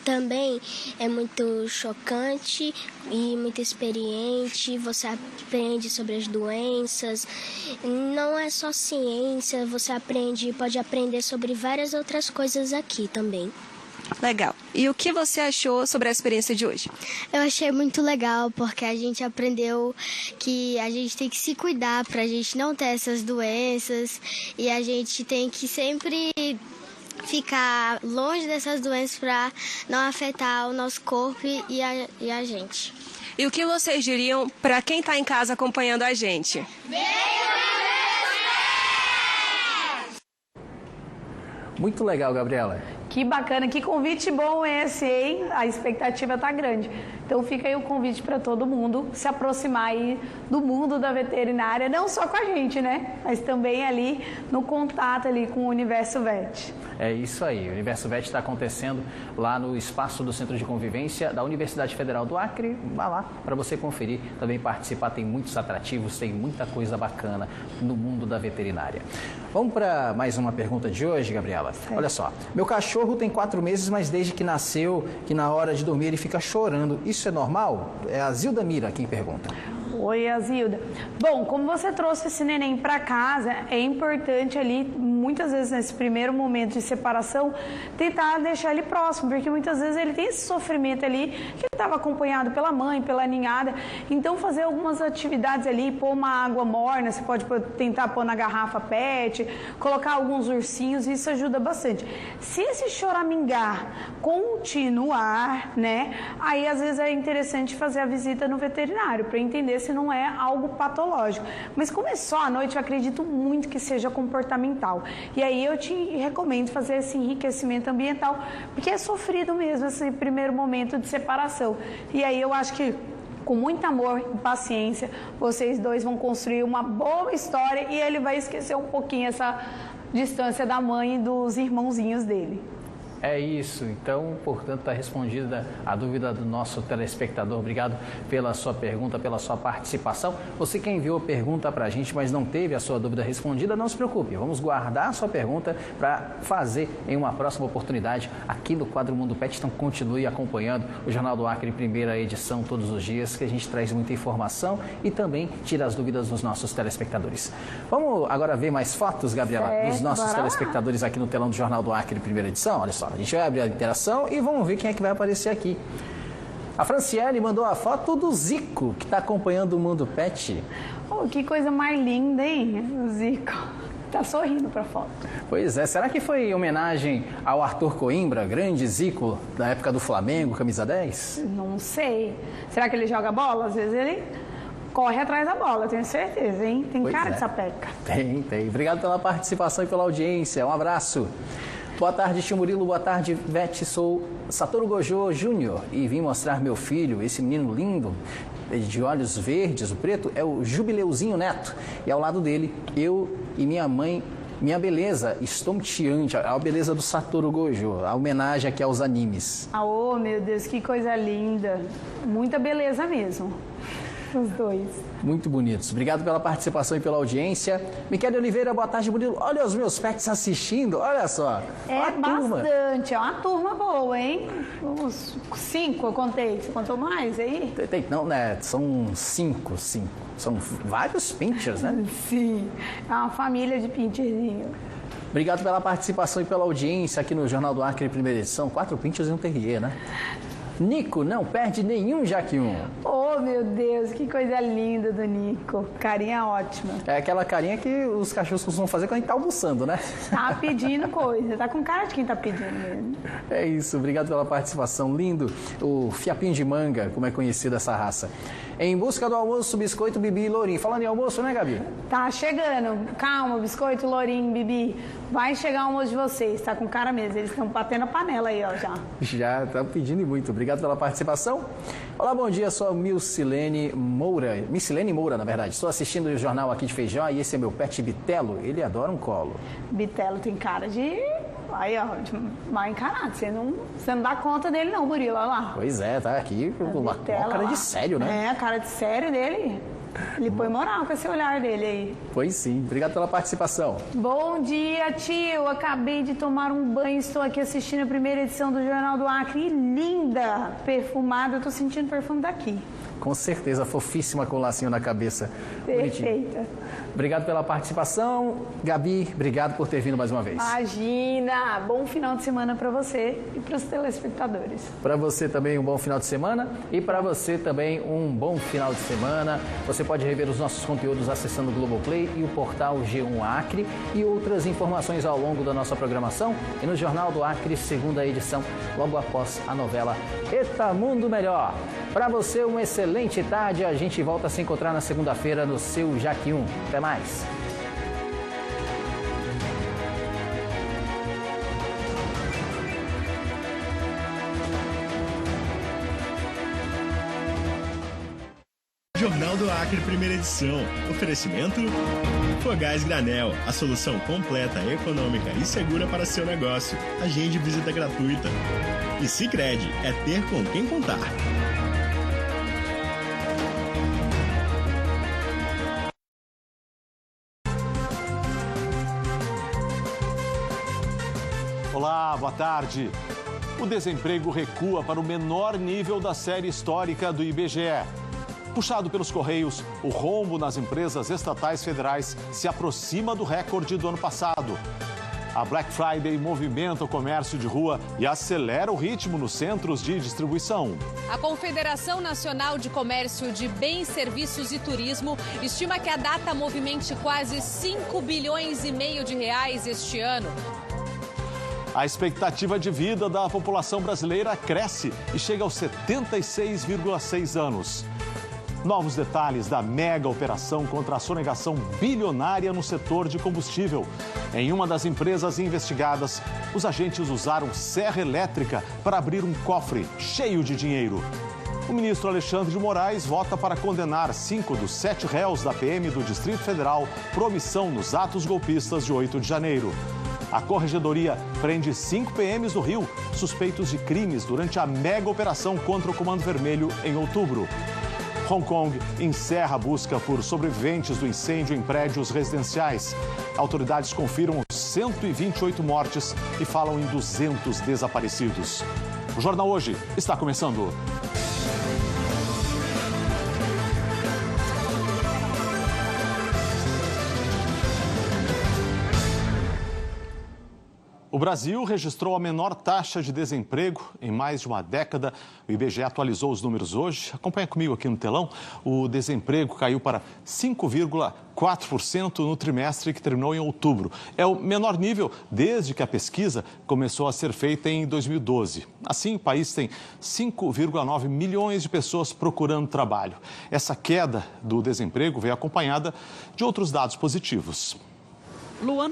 Speaker 7: Também é muito chocante e muito experiente, você aprende sobre as doenças. Não é só ciência, você pode aprender sobre várias outras coisas aqui também.
Speaker 25: Legal. E o que você achou sobre a experiência de hoje?
Speaker 7: Eu achei muito legal, porque a gente aprendeu que a gente tem que se cuidar para a gente não ter essas doenças e a gente tem que sempre ficar longe dessas doenças para não afetar o nosso corpo e a gente.
Speaker 25: E o que vocês diriam para quem está em casa acompanhando a gente?
Speaker 3: Muito legal, Gabriela.
Speaker 1: Que bacana, que convite bom esse, hein? A expectativa tá grande. Então fica aí o convite para todo mundo se aproximar aí do mundo da veterinária, não só com a gente, né? Mas também ali no contato ali com o Universo Vet.
Speaker 3: É isso aí, o Universo Vet está acontecendo lá no espaço do Centro de Convivência da Universidade Federal do Acre. Vá lá para você conferir, também participar, tem muitos atrativos, tem muita coisa bacana no mundo da veterinária. Vamos para mais uma pergunta de hoje, Gabriela? Olha só, meu cachorro tem 4 meses, mas desde que nasceu, que na hora de dormir ele fica chorando. Isso é normal? É a Zilda Mira quem pergunta.
Speaker 1: Oi, Azilda. Bom, como você trouxe esse neném para casa, é importante ali, muitas vezes nesse primeiro momento de separação, tentar deixar ele próximo, porque muitas vezes ele tem esse sofrimento ali, que ele estava acompanhado pela mãe, pela ninhada. Então, fazer algumas atividades ali, pôr uma água morna, você pode tentar pôr na garrafa PET, colocar alguns ursinhos, isso ajuda bastante. Se esse choramingar continuar, né, aí às vezes é interessante fazer a visita no veterinário, para entender se não é algo patológico. Mas como é só à noite, eu acredito muito que seja comportamental. E aí eu te recomendo fazer esse enriquecimento ambiental, porque é sofrido mesmo esse primeiro momento de separação. E aí eu acho que com muito amor e paciência, vocês dois vão construir uma boa história e ele vai esquecer um pouquinho essa distância da mãe e dos irmãozinhos dele.
Speaker 3: É isso, então, portanto, está respondida a dúvida do nosso telespectador. Obrigado pela sua pergunta, pela sua participação. Você que enviou a pergunta para a gente, mas não teve a sua dúvida respondida, não se preocupe. Vamos guardar a sua pergunta para fazer em uma próxima oportunidade aqui no quadro Mundo Pet. Então, continue acompanhando o Jornal do Acre, primeira edição, todos os dias, que a gente traz muita informação e também tira as dúvidas dos nossos telespectadores. Vamos agora ver mais fotos, Gabriela, dos nossos telespectadores aqui no telão do Jornal do Acre, primeira edição. Olha só. A gente vai abrir a interação e vamos ver quem é que vai aparecer aqui. A Franciele mandou a foto do Zico, que está acompanhando o Mundo Pet.
Speaker 1: Oh, que coisa mais linda, hein? O Zico. Tá sorrindo para a foto.
Speaker 3: Pois é. Será que foi em homenagem ao Arthur Coimbra, grande Zico, da época do Flamengo, camisa 10?
Speaker 1: Não sei. Será que ele joga bola? Às vezes ele corre atrás da bola, tenho certeza, hein? Tem cara de sapeca.
Speaker 3: Tem. Obrigado pela participação e pela audiência. Um abraço. Boa tarde, Tio Murilo. Boa tarde, Vete. Sou Satoru Gojo Júnior e vim mostrar meu filho, esse menino lindo, de olhos verdes, o preto, é o Jubileuzinho Neto. E ao lado dele, eu e minha mãe, minha beleza estonteante, a beleza do Satoru Gojo, a homenagem aqui aos animes.
Speaker 1: Oh, meu Deus, que coisa linda. Muita beleza mesmo, os dois.
Speaker 3: Muito bonitos. Obrigado pela participação e pela audiência. Miquele Oliveira, boa tarde, Murilo. Olha os meus pets assistindo, olha só.
Speaker 1: É bastante, é uma turma boa, hein? Uns 5 eu contei. Você contou mais aí?
Speaker 3: Não, né? São 5. São vários pinchers, né?
Speaker 1: Sim, é uma família de pincherzinho.
Speaker 3: Obrigado pela participação e pela audiência aqui no Jornal do Acre, primeira edição. 4 pinchers e um terrier, né? Nico não perde nenhum Jaquium.
Speaker 1: Oh, meu Deus, que coisa linda do Nico. Carinha ótima.
Speaker 3: É aquela carinha que os cachorros costumam fazer quando a gente tá almoçando, né?
Speaker 1: Tá pedindo coisa, tá com cara de quem tá pedindo mesmo.
Speaker 3: É isso, obrigado pela participação. Lindo, o fiapinho de manga, como é conhecida essa raça. Em busca do almoço, biscoito, Bibi e Lourinho. Falando em almoço, né, Gabi?
Speaker 1: Tá chegando. Calma, biscoito, Lourinho, Bibi. Vai chegar o almoço de vocês, tá com cara mesmo. Eles estão batendo a panela aí, ó, já.
Speaker 3: Já estão pedindo e muito. Obrigado pela participação. Olá, bom dia. Sou a Milcilene Moura. Milcilene Moura, na verdade. Estou assistindo o jornal aqui de Feijó e esse é meu pet Bitelo. Ele adora um colo.
Speaker 1: Bitelo tem cara de... Aí, ó, de mal encarado. Você não dá conta dele não, Murilo, olha lá.
Speaker 3: Pois é, tá aqui com uma cara lá de sério, né?
Speaker 1: É, a cara de sério dele. Ele põe moral com esse olhar dele aí.
Speaker 3: Pois sim. Obrigado pela participação.
Speaker 1: Bom dia, tio. Acabei de tomar um banho. Estou aqui assistindo a primeira edição do Jornal do Acre. E linda, perfumada. Eu tô sentindo o perfume daqui.
Speaker 3: Com certeza, fofíssima com o lacinho na cabeça.
Speaker 1: Perfeita.
Speaker 3: Bonitinho. Obrigado pela participação. Gabi, obrigado por ter vindo mais uma vez.
Speaker 1: Imagina! Bom final de semana para você e para os telespectadores.
Speaker 3: Para você também um bom final de semana e para você também um bom final de semana. Você pode rever os nossos conteúdos acessando o Globoplay e o portal G1 Acre e outras informações ao longo da nossa programação e no Jornal do Acre, segunda edição, logo após a novela Eta Mundo Melhor. Para você, uma excelente tarde. A gente volta a se encontrar na segunda-feira no seu Jaquium. Até mais.
Speaker 9: Jornal do Acre, primeira edição. Oferecimento Fogás Granel, a solução completa, econômica e segura para seu negócio. Agende visita gratuita. E Sicredi, é ter com quem contar.
Speaker 12: Olá, boa tarde. O desemprego recua para o menor nível da série histórica do IBGE. Puxado pelos Correios, o rombo nas empresas estatais federais se aproxima do recorde do ano passado. A Black Friday movimenta o comércio de rua e acelera o ritmo nos centros de distribuição.
Speaker 13: A Confederação Nacional de Comércio de Bens, Serviços e Turismo estima que a data movimente quase 5 bilhões e meio de reais este ano.
Speaker 12: A expectativa de vida da população brasileira cresce e chega aos 76,6 anos. Novos detalhes da mega operação contra a sonegação bilionária no setor de combustível. Em uma das empresas investigadas, os agentes usaram serra elétrica para abrir um cofre cheio de dinheiro. O ministro Alexandre de Moraes vota para condenar 5 dos 7 réus da PM do Distrito Federal por omissão nos atos golpistas de 8 de janeiro. A Corregedoria prende 5 PMs do Rio, suspeitos de crimes durante a mega operação contra o Comando Vermelho em outubro. Hong Kong encerra a busca por sobreviventes do incêndio em prédios residenciais. Autoridades confirmam 128 mortes e falam em 200 desaparecidos. O Jornal Hoje está começando. O Brasil registrou a menor taxa de desemprego em mais de uma década. O IBGE atualizou os números hoje. Acompanha comigo aqui no telão. O desemprego caiu para 5,4% no trimestre que terminou em outubro. É o menor nível desde que a pesquisa começou a ser feita em 2012. Assim, o país tem 5,9 milhões de pessoas procurando trabalho. Essa queda do desemprego veio acompanhada de outros dados positivos.
Speaker 2: Luana